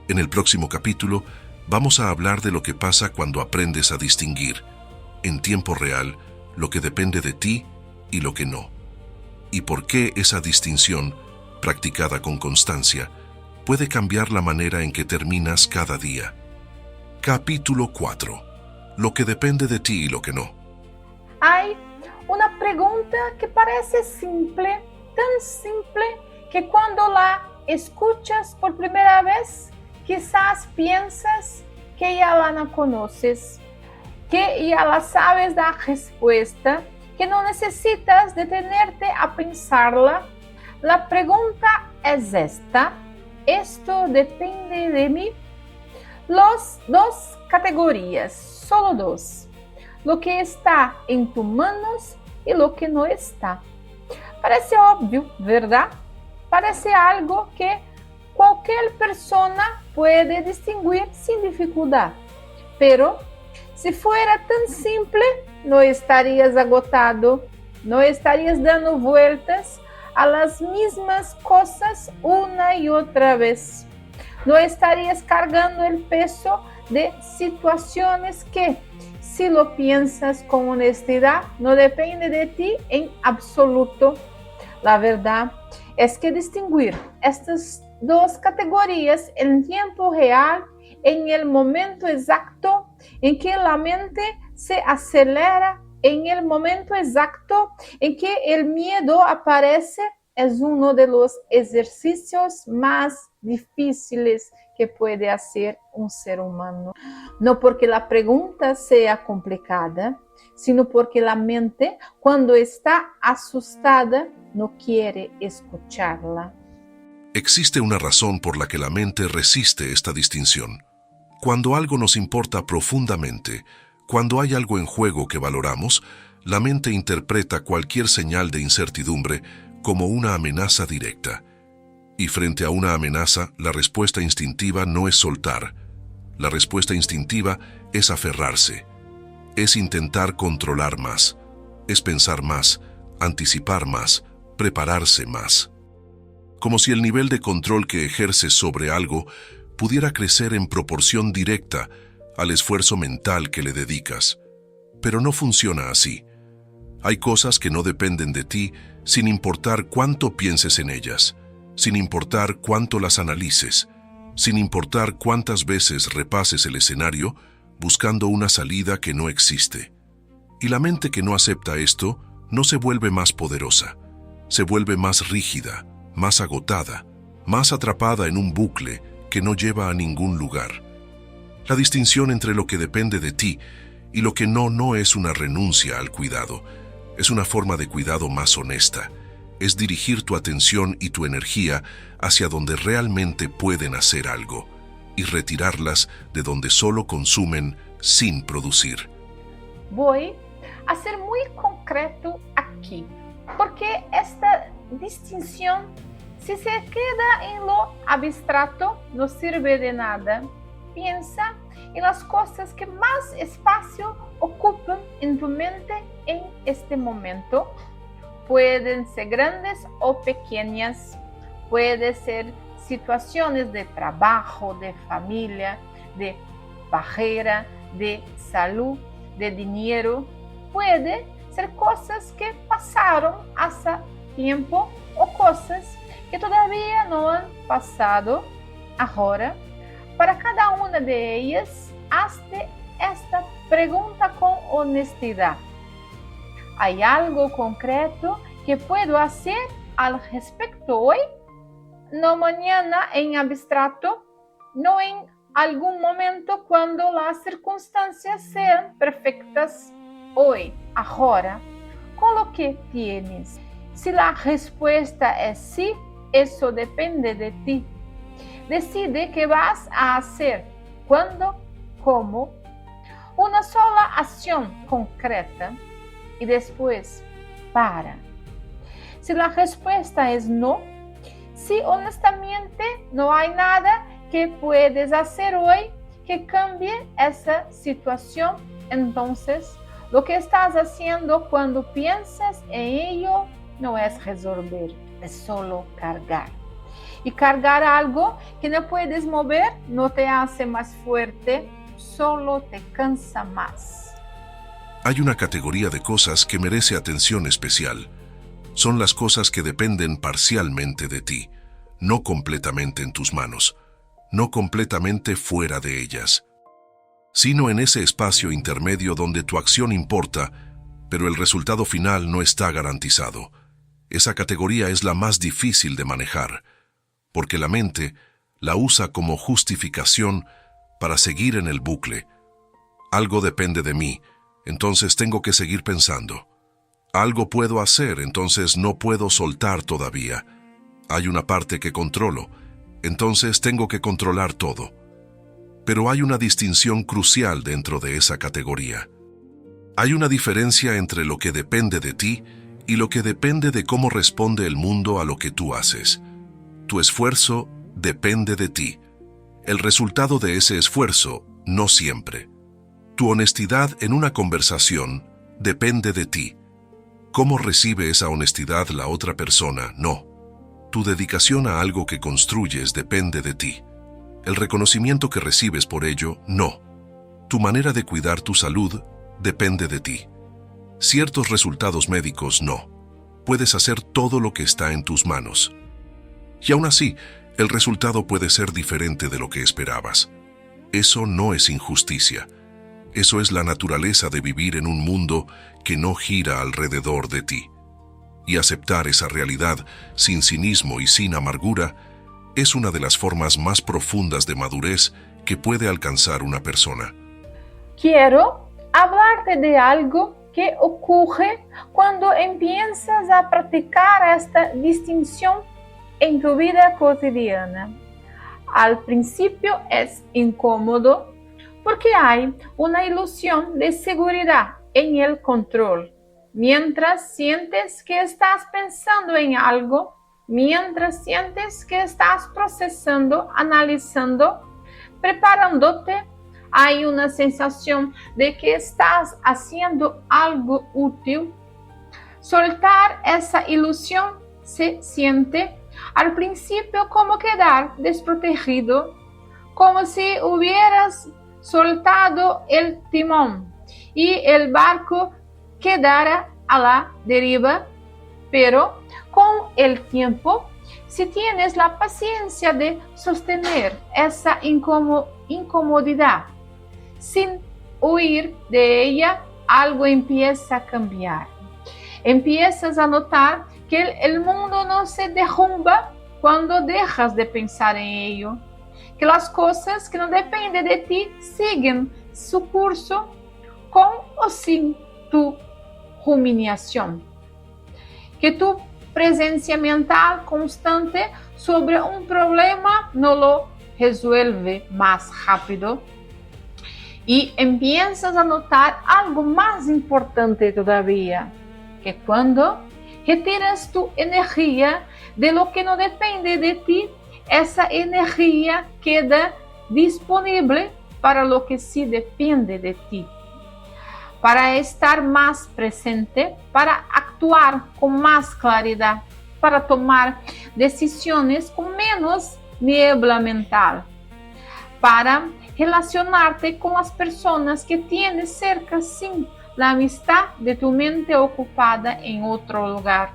En el próximo capítulo vamos a hablar de lo que pasa cuando aprendes a distinguir, en tiempo real, lo que depende de ti y lo que no, y por qué esa distinción, practicada con constancia, puede cambiar la manera en que terminas cada día. Capítulo 4. Lo que depende de ti y lo que no. Hay una pregunta que parece simple, tan simple, que cuando la escuchas por primera vez, quizás piensas que ya la no conoces, que ya la sabes la respuesta, que no necesitas detenerte a pensarla. La pregunta es esta: ¿esto depende de mí? Las dos categorías, solo dos. Lo que está en tus manos y lo que no está. Parece obvio, ¿verdad? Parece algo que cualquier persona puede distinguir sin dificultad. Pero si fuera tan simple, no estarías agotado, no estarías dando vueltas a las mismas cosas una y otra vez. No estarías cargando el peso de situaciones que, si lo piensas con honestidad, no depende de ti en absoluto. La verdad es que distinguir estas dos categorías en tiempo real, en el momento exacto en que la mente se acelera, en el momento exacto en que el miedo aparece, es uno de los ejercicios más difíciles que puede hacer un ser humano. No porque la pregunta sea complicada, sino porque la mente, cuando está asustada, no quiere escucharla. Existe una razón por la que la mente resiste esta distinción. Cuando algo nos importa profundamente, cuando hay algo en juego que valoramos, la mente interpreta cualquier señal de incertidumbre como una amenaza directa. Y frente a una amenaza, la respuesta instintiva no es soltar. La respuesta instintiva es aferrarse. Es intentar controlar más. Es pensar más, anticipar más, prepararse más. Como si el nivel de control que ejerces sobre algo pudiera crecer en proporción directa al esfuerzo mental que le dedicas. Pero no funciona así. Hay cosas que no dependen de ti sin importar cuánto pienses en ellas, sin importar cuánto las analices, sin importar cuántas veces repases el escenario buscando una salida que no existe. Y la mente que no acepta esto no se vuelve más poderosa, se vuelve más rígida, más agotada, más atrapada en un bucle que no lleva a ningún lugar. La distinción entre lo que depende de ti y lo que no es una renuncia al cuidado, es una forma de cuidado más honesta, es dirigir tu atención y tu energía hacia donde realmente pueden hacer algo. y retirarlas de donde solo consumen sin producir. Voy a ser muy concreto aquí, porque esta distinción, si se queda en lo abstracto, no sirve de nada. Piensa en las cosas que más espacio ocupan en tu mente en este momento. Pueden ser grandes o pequeñas, pueden ser situaciones de trabajo, de familia, de pareja, de salud, de dinero. Puede ser cosas que pasaron hace tiempo o cosas que todavía no han pasado ahora. Para cada una de ellas, hazte esta pregunta con honestidad. ¿Hay algo concreto que puedo hacer al respecto hoy? No mañana en abstracto, no en algún momento cuando las circunstancias sean perfectas. Hoy, ahora, con lo que tienes. Si la respuesta es sí, eso depende de ti. Decide qué vas a hacer, cuándo, cómo. Una sola acción concreta y después para. Si la respuesta es no, si honestamente no hay nada que puedes hacer hoy que cambie esa situación, entonces lo que estás haciendo cuando piensas en ello no es resolver, es solo cargar. Y cargar algo que no puedes mover no te hace más fuerte, solo te cansa más. Hay una categoría de cosas que merece atención especial. Son las cosas que dependen parcialmente de ti, no completamente en tus manos, no completamente fuera de ellas, sino en ese espacio intermedio donde tu acción importa, pero el resultado final no está garantizado. Esa categoría es la más difícil de manejar, porque la mente la usa como justificación para seguir en el bucle. Algo depende de mí, entonces tengo que seguir pensando. Algo puedo hacer, entonces no puedo soltar todavía. Hay una parte que controlo, entonces tengo que controlar todo. Pero hay una distinción crucial dentro de esa categoría. Hay una diferencia entre lo que depende de ti y lo que depende de cómo responde el mundo a lo que tú haces. Tu esfuerzo depende de ti. El resultado de ese esfuerzo, no siempre. Tu honestidad en una conversación depende de ti. ¿Cómo recibe esa honestidad la otra persona? No. Tu dedicación a algo que construyes depende de ti. El reconocimiento que recibes por ello, no. Tu manera de cuidar tu salud depende de ti. Ciertos resultados médicos, no. Puedes hacer todo lo que está en tus manos. Y aún así, el resultado puede ser diferente de lo que esperabas. Eso no es injusticia. Eso es la naturaleza de vivir en un mundo que no gira alrededor de ti. Y aceptar esa realidad sin cinismo y sin amargura es una de las formas más profundas de madurez que puede alcanzar una persona. Quiero hablarte de algo que ocurre cuando empiezas a practicar esta distinción en tu vida cotidiana. Al principio es incómodo porque hay una ilusión de seguridad en el control. Mientras sientes que estás pensando en algo, mientras sientes que estás procesando, analizando, preparándote, hay una sensación de que estás haciendo algo útil. Soltar esa ilusión se siente al principio como quedar desprotegido, como si hubieras soltado el timón y el barco quedara a la deriva, pero con el tiempo, si tienes la paciencia de sostener esa incomodidad sin huir de ella, algo empieza a cambiar. Empiezas a notar que el mundo no se derrumba cuando dejas de pensar en ello, que las cosas que no dependen de ti siguen su curso con o sin tu ruminación, que tu presencia mental constante sobre un problema no lo resuelve más rápido y empiezas a notar algo más importante todavía, que cuando retiras tu energía de lo que no depende de ti, esa energía queda disponible para lo que sí depende de ti, para estar más presente, para actuar con más claridad, para tomar decisiones con menos niebla mental, para relacionarte con las personas que tienes cerca sin la amistad de tu mente ocupada en otro lugar.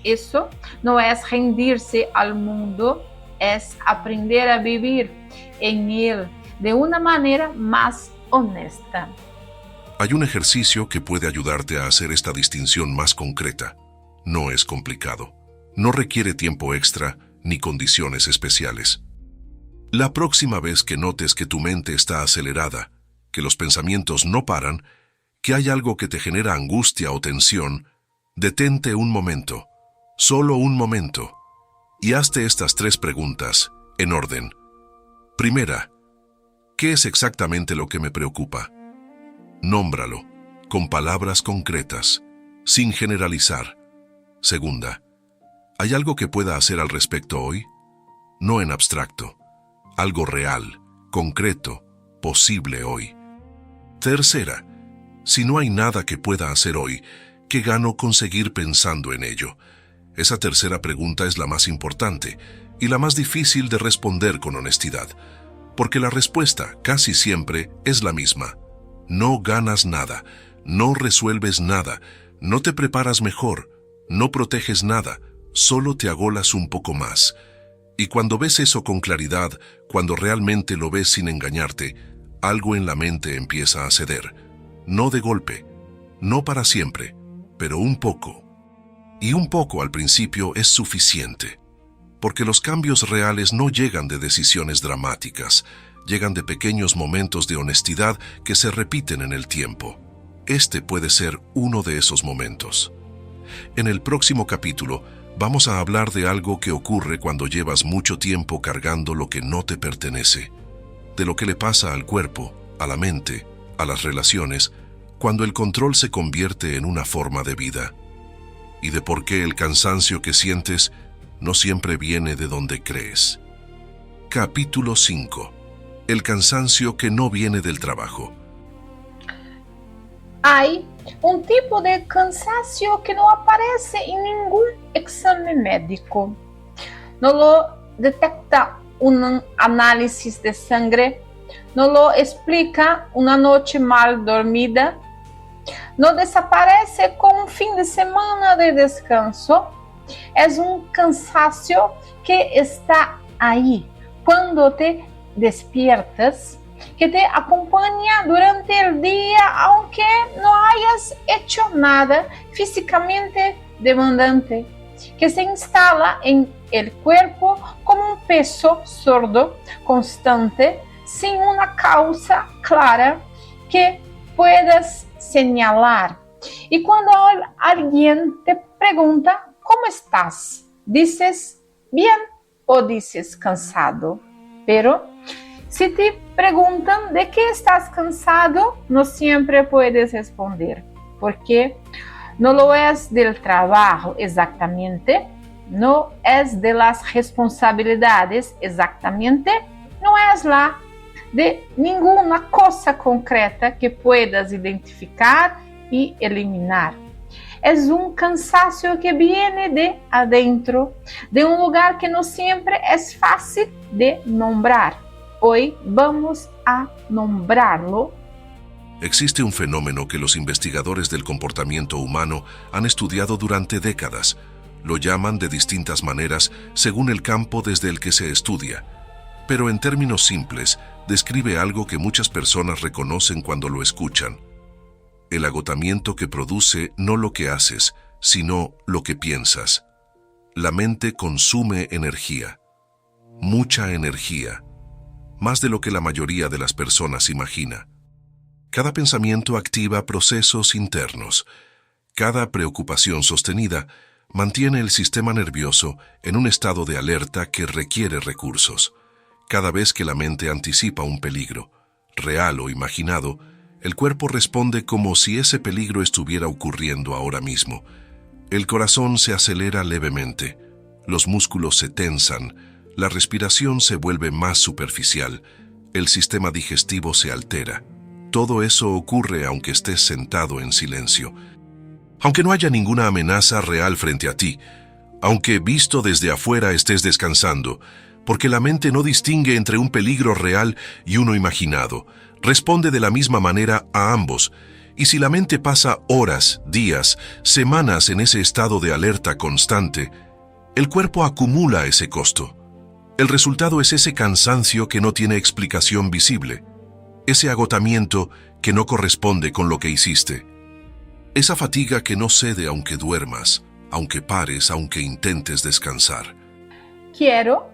Eso no es rendirse al mundo, es aprender a vivir en él de una manera más honesta. Hay un ejercicio que puede ayudarte a hacer esta distinción más concreta. No es complicado. No requiere tiempo extra ni condiciones especiales. La próxima vez que notes que tu mente está acelerada, que los pensamientos no paran, que hay algo que te genera angustia o tensión, detente un momento, solo un momento, y hazte estas 3 preguntas, en orden. Primera, ¿qué es exactamente lo que me preocupa? Nómbralo, con palabras concretas, sin generalizar. Segunda, ¿hay algo que pueda hacer al respecto hoy? No en abstracto, algo real, concreto, posible hoy. Tercera, si no hay nada que pueda hacer hoy, ¿qué gano con seguir pensando en ello? Esa tercera pregunta es la más importante y la más difícil de responder con honestidad, porque la respuesta casi siempre es la misma. No ganas nada, no resuelves nada, no te preparas mejor, no proteges nada, solo te agolas un poco más. Y cuando ves eso con claridad, cuando realmente lo ves sin engañarte, algo en la mente empieza a ceder. No de golpe, no para siempre, pero un poco. Y un poco al principio es suficiente, porque los cambios reales no llegan de decisiones dramáticas, llegan de pequeños momentos de honestidad que se repiten en el tiempo. Este puede ser uno de esos momentos. En el próximo capítulo, vamos a hablar de algo que ocurre cuando llevas mucho tiempo cargando lo que no te pertenece, de lo que le pasa al cuerpo, a la mente, a las relaciones, cuando el control se convierte en una forma de vida, y de por qué el cansancio que sientes no siempre viene de donde crees. Capítulo 5. El cansancio que no viene del trabajo. Hay un tipo de cansancio que no aparece en ningún examen médico. No lo detecta un análisis de sangre, no lo explica una noche mal dormida, no desaparece con un fin de semana de descanso. Es un cansancio que está ahí cuando te despiertas, que te acompaña durante el día aunque no hayas hecho nada físicamente demandante, que se instala en el cuerpo como un peso sordo, constante, sin una causa clara que puedas señalar. Y cuando alguien te pregunta ¿cómo estás?, dices bien o dices cansado. Pero si te preguntan de qué estás cansado, no siempre puedes responder, porque no lo es del trabajo exactamente, no es de las responsabilidades exactamente, no es la de ninguna cosa concreta que puedas identificar y eliminar. Es un cansancio que viene de adentro, de un lugar que no siempre es fácil de nombrar. Hoy vamos a nombrarlo. Existe un fenómeno que los investigadores del comportamiento humano han estudiado durante décadas. Lo llaman de distintas maneras según el campo desde el que se estudia. Pero en términos simples, describe algo que muchas personas reconocen cuando lo escuchan. El agotamiento que produce no lo que haces, sino lo que piensas. La mente consume energía, mucha energía, más de lo que la mayoría de las personas imagina. Cada pensamiento activa procesos internos. Cada preocupación sostenida mantiene el sistema nervioso en un estado de alerta que requiere recursos, Cada vez que la mente anticipa un peligro, real o imaginado, el cuerpo responde como si ese peligro estuviera ocurriendo ahora mismo. El corazón se acelera levemente, los músculos se tensan, la respiración se vuelve más superficial, el sistema digestivo se altera. Todo eso ocurre aunque estés sentado en silencio. Aunque no haya ninguna amenaza real frente a ti, aunque visto desde afuera estés descansando, porque la mente no distingue entre un peligro real y uno imaginado. Responde de la misma manera a ambos. Y si la mente pasa horas, días, semanas en ese estado de alerta constante, el cuerpo acumula ese costo. El resultado es ese cansancio que no tiene explicación visible, ese agotamiento que no corresponde con lo que hiciste, esa fatiga que no cede aunque duermas, aunque pares, aunque intentes descansar. Quiero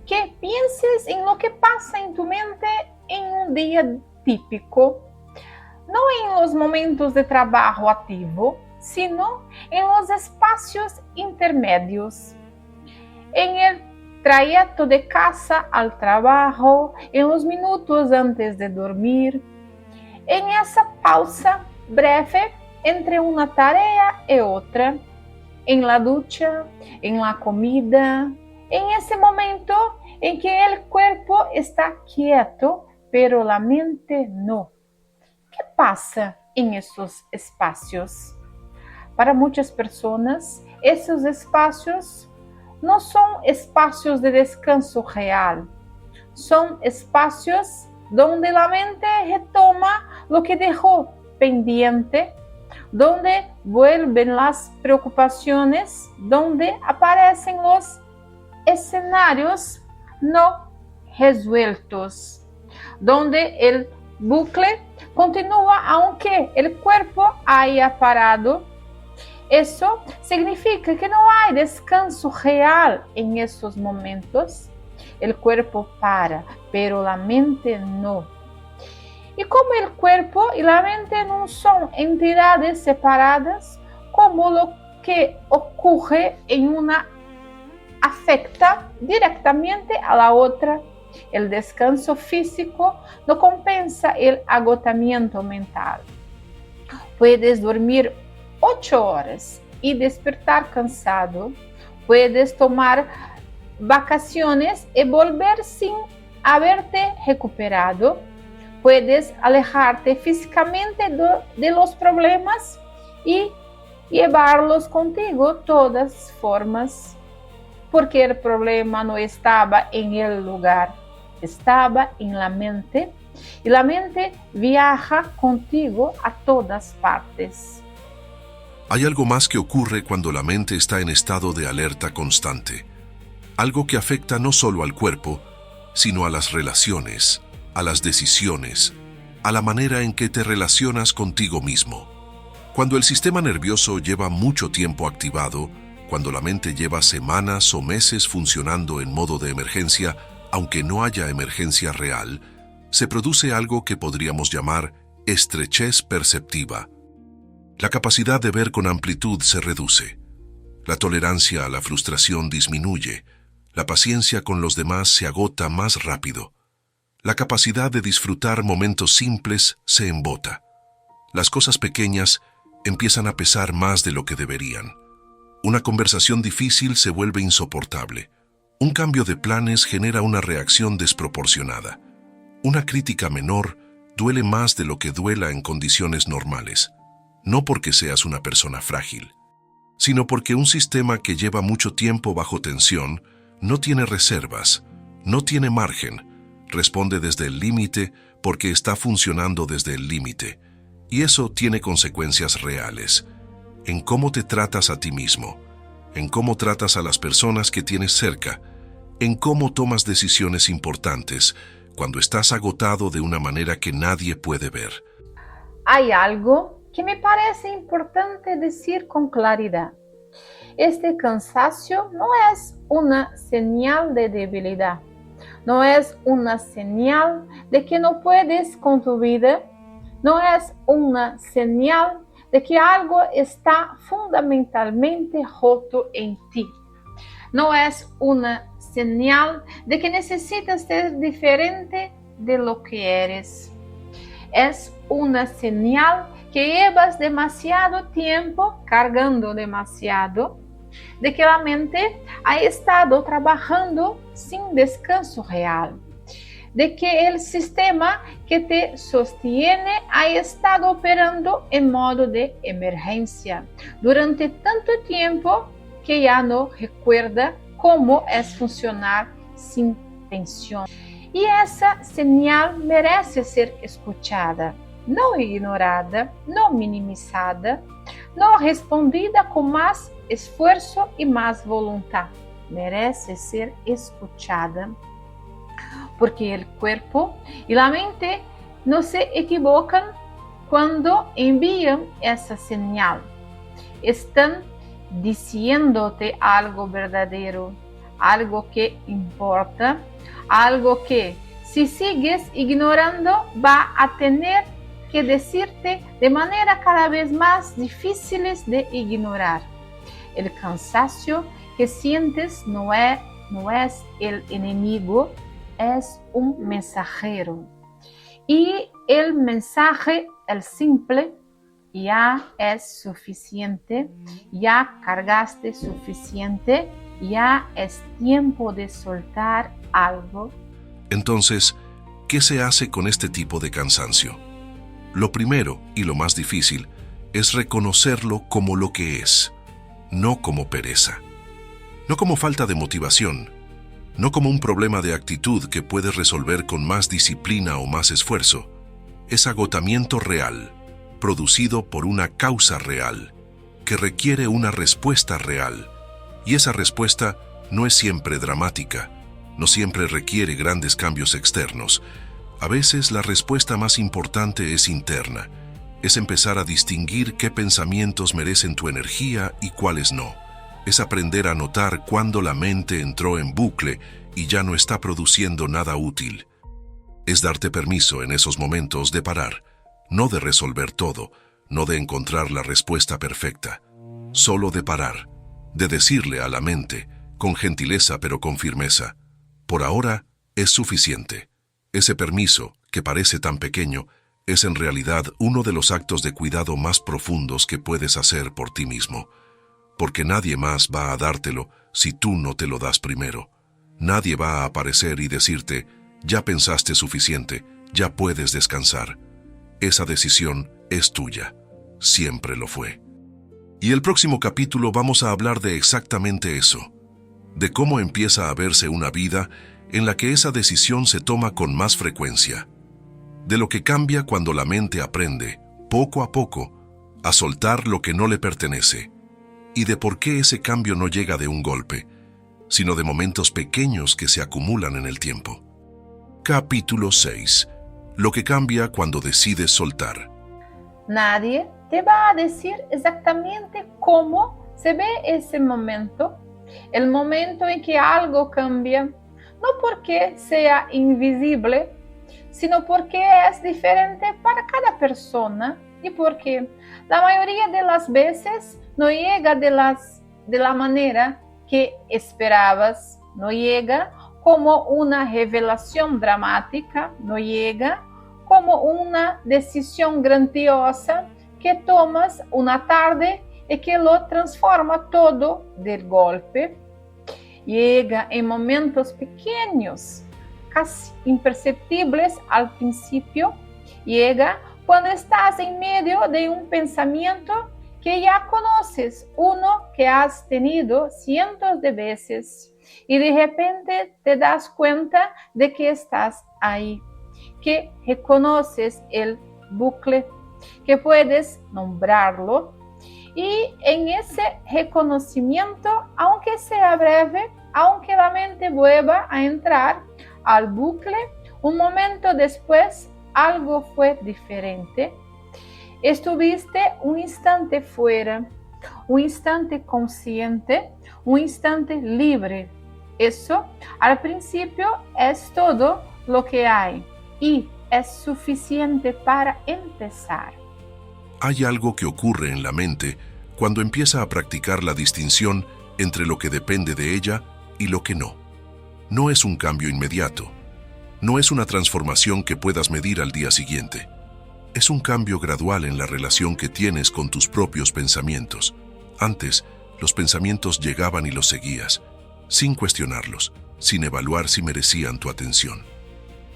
que pienses en lo que pasa en tu mente en un día típico, no en los momentos de trabajo activo, sino en los espacios intermedios, en el trayecto de casa al trabajo, en los minutos antes de dormir, en esa pausa breve entre una tarea y otra, en la ducha, en la comida, en ese momento en que el cuerpo está quieto, pero la mente no. ¿Qué pasa en esos espacios? Para muchas personas, esos espacios no son espacios de descanso real, son espacios donde la mente retoma lo que dejó pendiente, donde vuelven las preocupaciones, donde aparecen los escenarios no resueltos, donde el bucle continúa aunque el cuerpo haya parado. Eso significa que no hay descanso real en esos momentos. El cuerpo para, pero la mente no. Y como el cuerpo y la mente no son entidades separadas, como lo que ocurre en una afecta directamente a la otra, el descanso físico no compensa el agotamiento mental. Puedes dormir 8 horas y despertar cansado. Puedes tomar vacaciones y volver sin haberte recuperado. Puedes alejarte físicamente de los problemas y llevarlos contigo de todas formas, porque el problema no estaba en el lugar, estaba en la mente, y la mente viaja contigo a todas partes. Hay algo más que ocurre cuando la mente está en estado de alerta constante. Algo que afecta no solo al cuerpo, sino a las relaciones, a las decisiones, a la manera en que te relacionas contigo mismo. Cuando el sistema nervioso lleva mucho tiempo activado, cuando la mente lleva semanas o meses funcionando en modo de emergencia, aunque no haya emergencia real, se produce algo que podríamos llamar estrechez perceptiva. La capacidad de ver con amplitud se reduce. La tolerancia a la frustración disminuye. La paciencia con los demás se agota más rápido. La capacidad de disfrutar momentos simples se embota. Las cosas pequeñas empiezan a pesar más de lo que deberían. Una conversación difícil se vuelve insoportable. Un cambio de planes genera una reacción desproporcionada. Una crítica menor duele más de lo que duela en condiciones normales. No porque seas una persona frágil, sino porque un sistema que lleva mucho tiempo bajo tensión no tiene reservas, no tiene margen, responde desde el límite porque está funcionando desde el límite, y eso tiene consecuencias reales, en cómo te tratas a ti mismo, en cómo tratas a las personas que tienes cerca, en cómo tomas decisiones importantes cuando estás agotado de una manera que nadie puede ver. Hay algo que me parece importante decir con claridad. Este cansancio no es una señal de debilidad, no es una señal de que no puedes con tu vida, no es una señal de que algo está fundamentalmente roto en ti, no es una señal de que necesitas ser diferente de lo que eres. Es una señal que llevas demasiado tiempo cargando demasiado, de que la mente ha estado trabajando sin descanso real, de que el sistema que te sostiene ha estado operando en modo de emergencia durante tanto tiempo que ya no recuerda cómo es funcionar sin tensión. Y esa señal merece ser escuchada, no ignorada, no minimizada, no respondida con más esfuerzo y más voluntad. Merece ser escuchada, porque el cuerpo y la mente no se equivocan cuando envían esa señal. Están diciéndote algo verdadero, algo que importa, algo que, si sigues ignorando, va a tener que decirte de manera cada vez más difíciles de ignorar. El cansancio que sientes no es el enemigo, es un mensajero. Y el mensaje, el simple, ya es suficiente, ya cargaste suficiente, ya es tiempo de soltar algo. Entonces, ¿qué se hace con este tipo de cansancio? Lo primero y lo más difícil es reconocerlo como lo que es, no como pereza, no como falta de motivación, no como un problema de actitud que puedes resolver con más disciplina o más esfuerzo. Es agotamiento real, producido por una causa real, que requiere una respuesta real. Y esa respuesta no es siempre dramática, no siempre requiere grandes cambios externos. A veces la respuesta más importante es interna, es empezar a distinguir qué pensamientos merecen tu energía y cuáles no. Es aprender a notar cuándo la mente entró en bucle y ya no está produciendo nada útil. Es darte permiso en esos momentos de parar, no de resolver todo, no de encontrar la respuesta perfecta, solo de parar, de decirle a la mente, con gentileza pero con firmeza, por ahora es suficiente. Ese permiso, que parece tan pequeño, es en realidad uno de los actos de cuidado más profundos que puedes hacer por ti mismo, porque nadie más va a dártelo si tú no te lo das primero. Nadie va a aparecer y decirte, ya pensaste suficiente, ya puedes descansar. Esa decisión es tuya, siempre lo fue. Y el próximo capítulo vamos a hablar de exactamente eso, de cómo empieza a verse una vida en la que esa decisión se toma con más frecuencia, de lo que cambia cuando la mente aprende, poco a poco, a soltar lo que no le pertenece, y de por qué ese cambio no llega de un golpe, sino de momentos pequeños que se acumulan en el tiempo. Capítulo 6. Lo que cambia cuando decides soltar. Nadie te va a decir exactamente cómo se ve ese momento, el momento en que algo cambia, no porque sea invisible, sino porque es diferente para cada persona y porque la mayoría de las veces no llega de la manera que esperabas, no llega como una revelación dramática, no llega como una decisión grandiosa que tomas una tarde y que lo transforma todo del golpe. Llega en momentos pequeños, casi imperceptibles al principio. Llega cuando estás en medio de un pensamiento que ya conoces, uno que has tenido cientos de veces, y de repente te das cuenta de que estás ahí, que reconoces el bucle, que puedes nombrarlo, y en ese reconocimiento, aunque sea breve, aunque la mente vuelva a entrar al bucle, un momento después algo fue diferente. Estuviste un instante fuera, un instante consciente, un instante libre. Eso, al principio, es todo lo que hay y es suficiente para empezar. Hay algo que ocurre en la mente cuando empieza a practicar la distinción entre lo que depende de ella y lo que no. no es un cambio inmediato. No es una transformación que puedas medir al día siguiente. Es un cambio gradual en la relación que tienes con tus propios pensamientos. Antes, los pensamientos llegaban y los seguías, sin cuestionarlos, sin evaluar si merecían tu atención,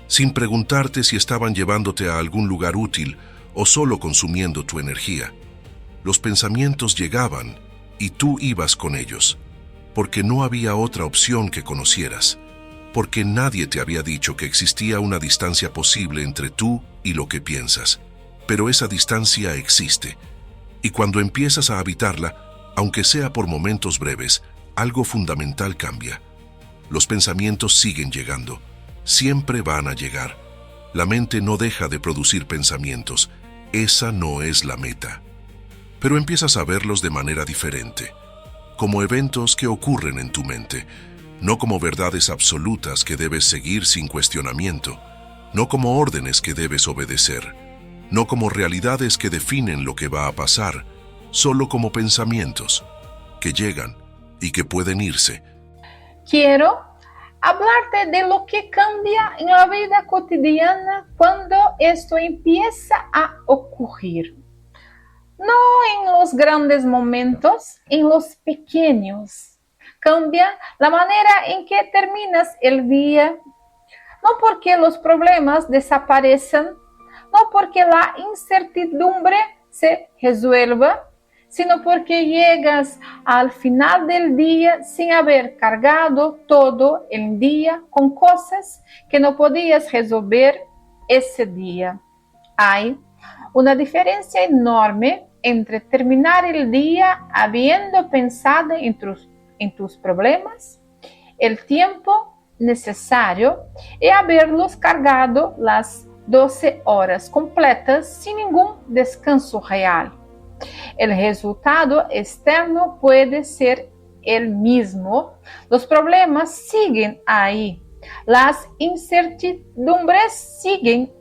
sin preguntarte si estaban llevándote a algún lugar útil o solo consumiendo tu energía. Los pensamientos llegaban y tú ibas con ellos, porque no había otra opción que conocieras, porque nadie te había dicho que existía una distancia posible entre tú y lo que piensas. Pero esa distancia existe, y cuando empiezas a habitarla, aunque sea por momentos breves, algo fundamental cambia. Los pensamientos siguen llegando, siempre van a llegar. La mente no deja de producir pensamientos, esa no es la meta. Pero empiezas a verlos de manera diferente, como eventos que ocurren en tu mente, no como verdades absolutas que debes seguir sin cuestionamiento, no como órdenes que debes obedecer, no como realidades que definen lo que va a pasar, solo como pensamientos que llegan y que pueden irse. Quiero hablarte de lo que cambia en la vida cotidiana cuando esto empieza a ocurrir. No en los grandes momentos, en los pequeños. Cambia la manera en que terminas el día, no porque los problemas desaparecen, no porque la incertidumbre se resuelva, sino porque llegas al final del día sin haber cargado todo el día con cosas que no podías resolver ese día. Hay una diferencia enorme entre terminar el día habiendo pensado en tus problemas, el tiempo necesario y haberlos cargado las 12 horas completas sin ningún descanso real. El resultado externo puede ser el mismo, los problemas siguen ahí, las incertidumbres siguen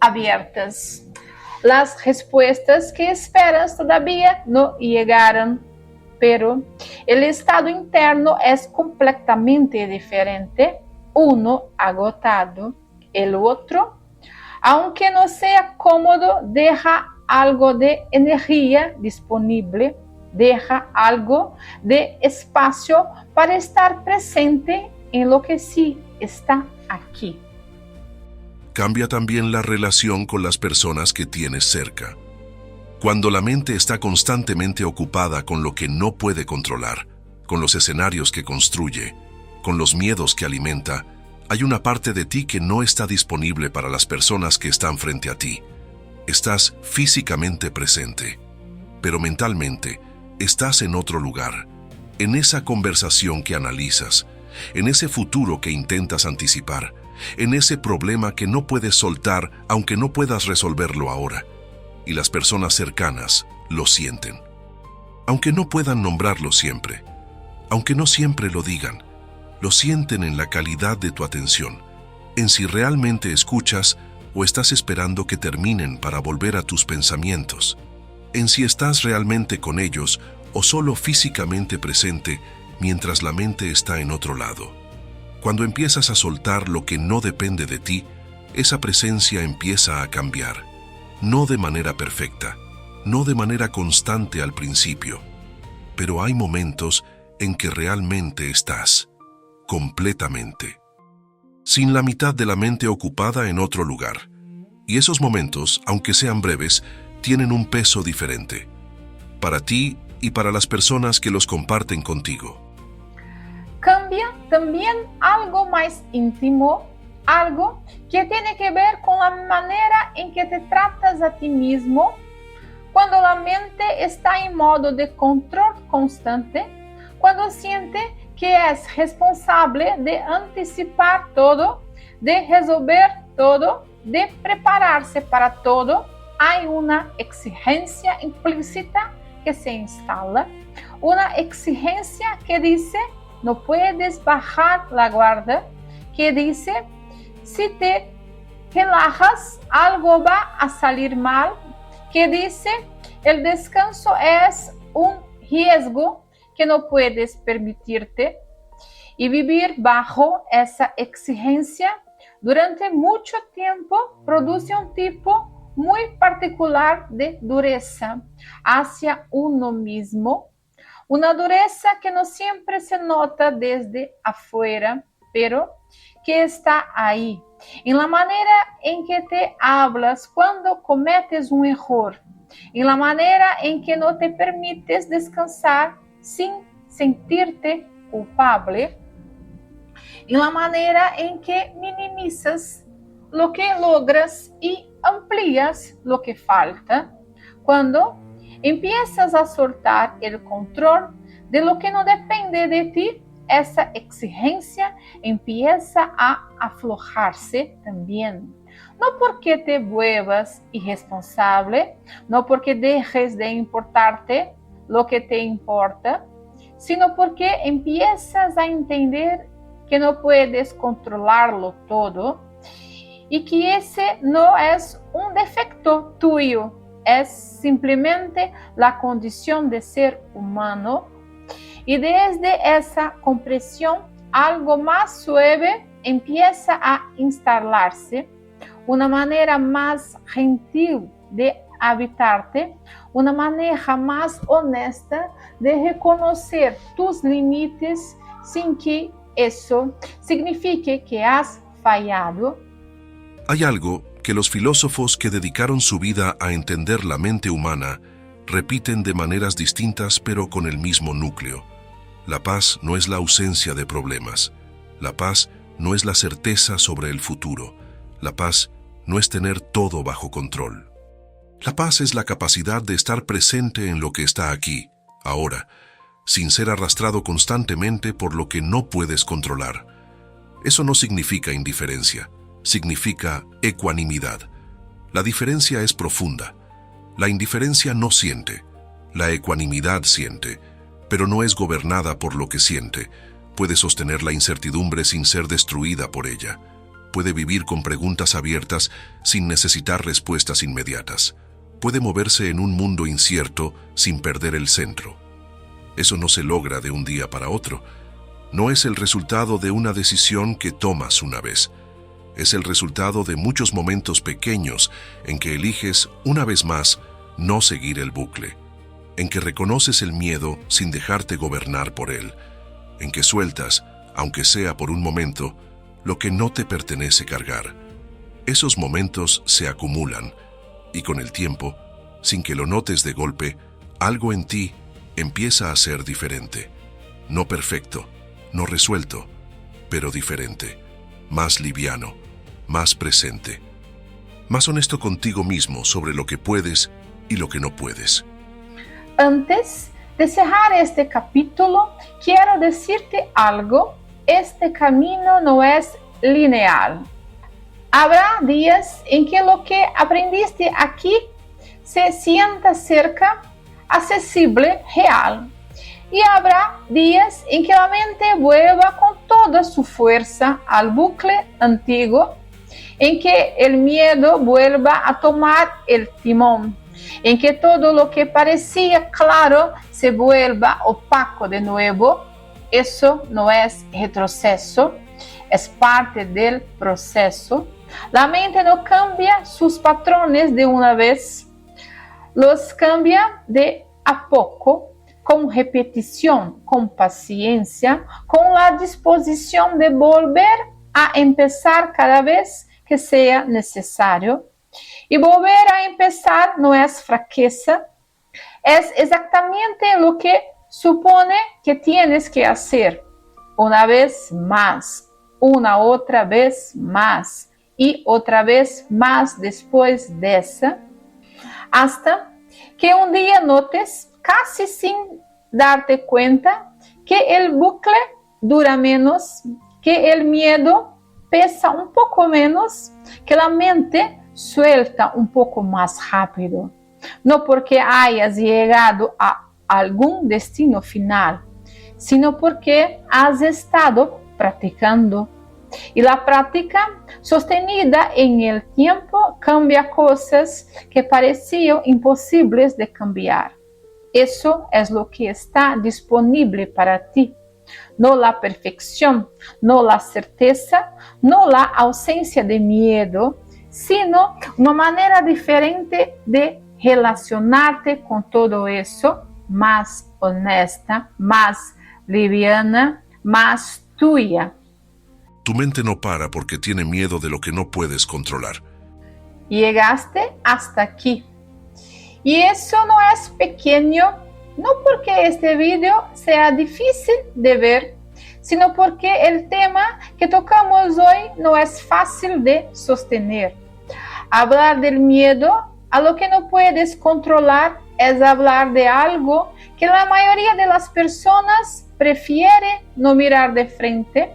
abiertas, las respuestas que esperas todavía no llegaron, pero el estado interno es completamente diferente, uno agotado, el otro, aunque no sea cómodo, deja algo de energía disponible, deja algo de espacio para estar presente en lo que sí está aquí. Cambia también la relación con las personas que tienes cerca. Cuando la mente está constantemente ocupada con lo que no puede controlar, con los escenarios que construye, con los miedos que alimenta, hay una parte de ti que no está disponible para las personas que están frente a ti. Estás físicamente presente, pero mentalmente estás en otro lugar, en esa conversación que analizas, en ese futuro que intentas anticipar, en ese problema que no puedes soltar aunque no puedas resolverlo ahora. Y las personas cercanas lo sienten. Aunque no puedan nombrarlo siempre, aunque no siempre lo digan, lo sienten en la calidad de tu atención, en si realmente escuchas o estás esperando que terminen para volver a tus pensamientos, en si estás realmente con ellos o solo físicamente presente mientras la mente está en otro lado. Cuando empiezas a soltar lo que no depende de ti, esa presencia empieza a cambiar, no de manera perfecta, no de manera constante al principio, pero hay momentos en que realmente estás, completamente, sin la mitad de la mente ocupada en otro lugar. Y esos momentos, aunque sean breves, tienen un peso diferente, para ti y para las personas que los comparten contigo. Cambia también algo más íntimo, algo que tiene que ver con la manera en que te tratas a ti mismo. Cuando la mente está en modo de control constante, cuando siente que es responsable de anticipar todo, de resolver todo, de prepararse para todo, hay una exigencia implícita que se instala, una exigencia que dice: no puedes bajar la guardia, que dice: si te relajas, algo va a salir mal, que dice: el descanso es un riesgo que no puedes permitirte. Y vivir bajo esa exigencia durante mucho tiempo produce un tipo muy particular de dureza hacia uno mismo, una dureza que no siempre se nota desde afuera, pero que está ahí, en la manera en que te hablas cuando cometes un error, en la manera en que no te permites descansar sin sentirte culpable, en la manera en que minimizas lo que logras y amplías lo que falta, cuando empiezas a soltar el control de lo que no depende de ti, esa exigencia empieza a aflojarse también. No porque te vuelvas irresponsable, no porque dejes de importarte lo que te importa, sino porque empiezas a entender que no puedes controlarlo todo y que ese no es un defecto tuyo, es simplemente la condición de ser humano. Y desde esa comprensión, algo más suave empieza a instalarse, una manera más gentil de habitarte, una manera más honesta de reconocer tus límites sin que eso signifique que has fallado. Hay algo que los filósofos que dedicaron su vida a entender la mente humana repiten de maneras distintas pero con el mismo núcleo. La paz no es la ausencia de problemas. La paz no es la certeza sobre el futuro. La paz no es tener todo bajo control. La paz es la capacidad de estar presente en lo que está aquí, ahora, sin ser arrastrado constantemente por lo que no puedes controlar. Eso no significa indiferencia, significa ecuanimidad. La diferencia es profunda. La indiferencia no siente, la ecuanimidad siente, pero no es gobernada por lo que siente. Puede sostener la incertidumbre sin ser destruida por ella. Puede vivir con preguntas abiertas sin necesitar respuestas inmediatas. Puede moverse en un mundo incierto sin perder el centro. Eso no se logra de un día para otro. No es el resultado de una decisión que tomas una vez. Es el resultado de muchos momentos pequeños en que eliges, una vez más, no seguir el bucle, en que reconoces el miedo sin dejarte gobernar por él, en que sueltas, aunque sea por un momento, lo que no te pertenece cargar. Esos momentos se acumulan, y con el tiempo, sin que lo notes de golpe, algo en ti empieza a ser diferente. No perfecto, no resuelto, pero diferente, más liviano, más presente, más honesto contigo mismo sobre lo que puedes y lo que no puedes. Antes de cerrar este capítulo, quiero decirte algo. Este camino no es lineal. Habrá días en que lo que aprendiste aquí se sienta cerca, accesible, real. Y habrá días en que la mente vuelva con toda su fuerza al bucle antiguo, en que el miedo vuelva a tomar el timón, en que todo lo que parecía claro se vuelva opaco de nuevo. Eso no es retroceso, es parte del proceso. La mente no cambia sus patrones de una vez, los cambia de a poco, con repetición, con paciencia, con la disposición de volver a empezar cada vez que sea necesario. Y volver a empezar no es fraqueza, es exactamente lo que supone que tienes que hacer. Una vez más, una otra vez más y otra vez más después de esa, hasta que un día notes, casi sin darte cuenta, que el bucle dura menos, que el miedo pesa un poco menos, que la mente suelta un poco más rápido. No porque hayas llegado a algún destino final, sino porque has estado practicando. Y la práctica sostenida en el tiempo cambia cosas que parecían imposibles de cambiar. Eso es lo que está disponible para ti. no la perfección, no la certeza, no la ausencia de miedo, sino una manera diferente de relacionarte con todo eso, más honesta, más liviana, más tuya. Tu mente no para porque tiene miedo de lo que no puedes controlar. Llegaste hasta aquí. Y eso no es pequeño, no porque este video sea difícil de ver, sino porque el tema que tocamos hoy no es fácil de sostener. Hablar del miedo a lo que no puedes controlar es hablar de algo que la mayoría de las personas prefiere no mirar de frente.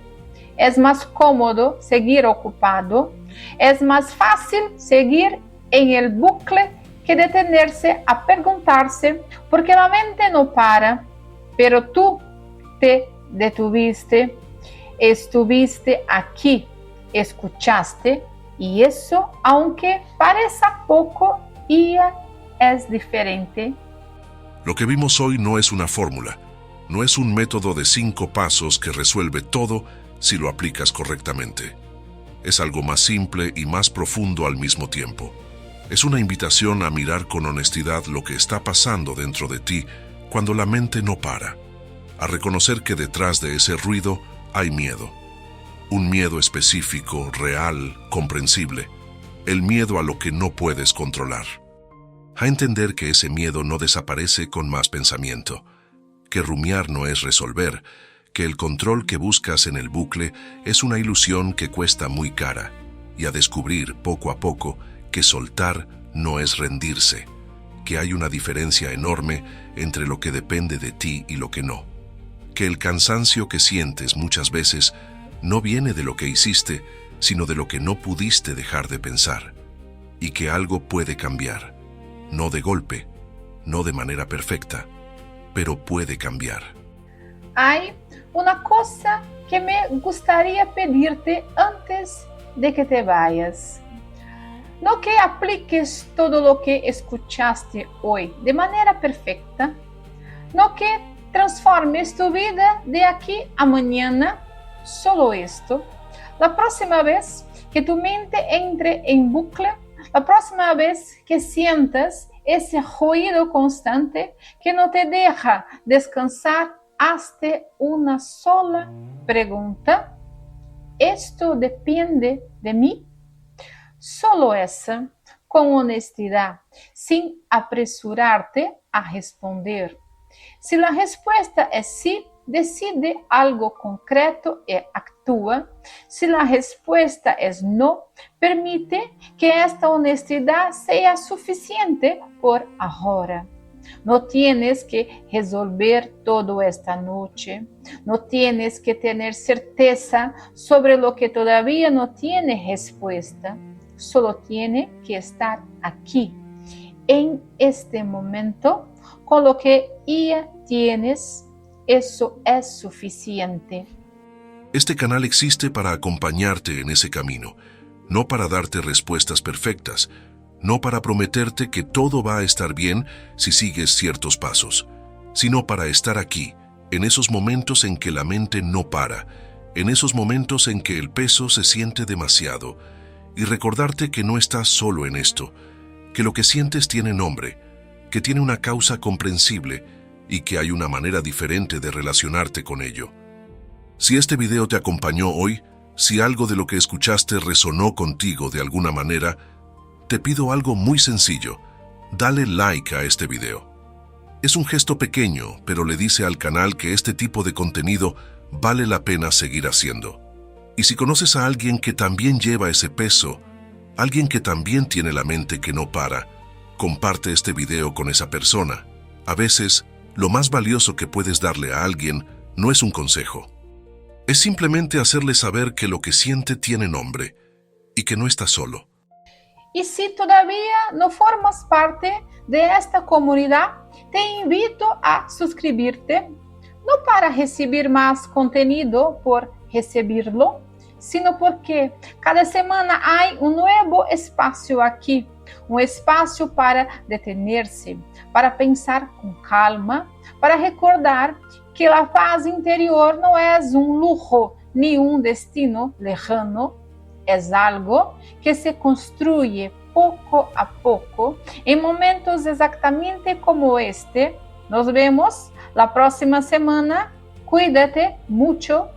Es más cómodo seguir ocupado, es más fácil seguir en el bucle que detenerse a preguntarse, porque la mente no para, pero tú te detuviste, estuviste aquí, escuchaste, y eso, aunque parezca poco, ya es diferente. Lo que vimos hoy no es una fórmula, no es un método de 5 pasos que resuelve todo si lo aplicas correctamente. Es algo más simple y más profundo al mismo tiempo. Es una invitación a mirar con honestidad lo que está pasando dentro de ti cuando la mente no para, a reconocer que detrás de ese ruido hay miedo. Un miedo específico, real, comprensible. El miedo a lo que no puedes controlar. A entender que ese miedo no desaparece con más pensamiento, que rumiar no es resolver, que el control que buscas en el bucle es una ilusión que cuesta muy cara, y a descubrir poco a poco que soltar no es rendirse, que hay una diferencia enorme entre lo que depende de ti y lo que no, que el cansancio que sientes muchas veces no viene de lo que hiciste, sino de lo que no pudiste dejar de pensar, y que algo puede cambiar, no de golpe, no de manera perfecta, pero puede cambiar. Hay una cosa que me gustaría pedirte antes de que te vayas. No que apliques todo lo que escuchaste hoy de manera perfecta, no que transformes tu vida de aquí a mañana, solo esto. La próxima vez que tu mente entre en bucle, la próxima vez que sientas ese ruido constante que no te deja descansar, hazte una sola pregunta. ¿Esto depende de mí? Solo esa, con honestidad, sin apresurarte a responder. Si la respuesta es sí, decide algo concreto y actúa. Si la respuesta es no, permite que esta honestidad sea suficiente por ahora. No tienes que resolver todo esta noche. No tienes que tener certeza sobre lo que todavía no tiene respuesta. Solo tiene que estar aquí, en este momento, con lo que ya tienes. Eso es suficiente. Este canal existe para acompañarte en ese camino, no para darte respuestas perfectas, no para prometerte que todo va a estar bien si sigues ciertos pasos, sino para estar aquí, en esos momentos en que la mente no para, en esos momentos en que el peso se siente demasiado, y recordarte que no estás solo en esto, que lo que sientes tiene nombre, que tiene una causa comprensible y que hay una manera diferente de relacionarte con ello. Si este video te acompañó hoy, si algo de lo que escuchaste resonó contigo de alguna manera, te pido algo muy sencillo: dale like a este video. Es un gesto pequeño, pero le dice al canal que este tipo de contenido vale la pena seguir haciendo. Y si conoces a alguien que también lleva ese peso, alguien que también tiene la mente que no para, comparte este video con esa persona. A veces, lo más valioso que puedes darle a alguien no es un consejo. Es simplemente hacerle saber que lo que siente tiene nombre y que no está solo. Y si todavía no formas parte de esta comunidad, te invito a suscribirte, no para recibir más contenido por recibirlo, sino porque cada semana hay un nuevo espacio aquí, un espacio para detenerse, para pensar con calma, para recordar que a paz interior não é um luxo ni um destino lejano, é algo que se construye poco a poco em momentos exatamente como este. Nos vemos la próxima semana. Cuídate mucho.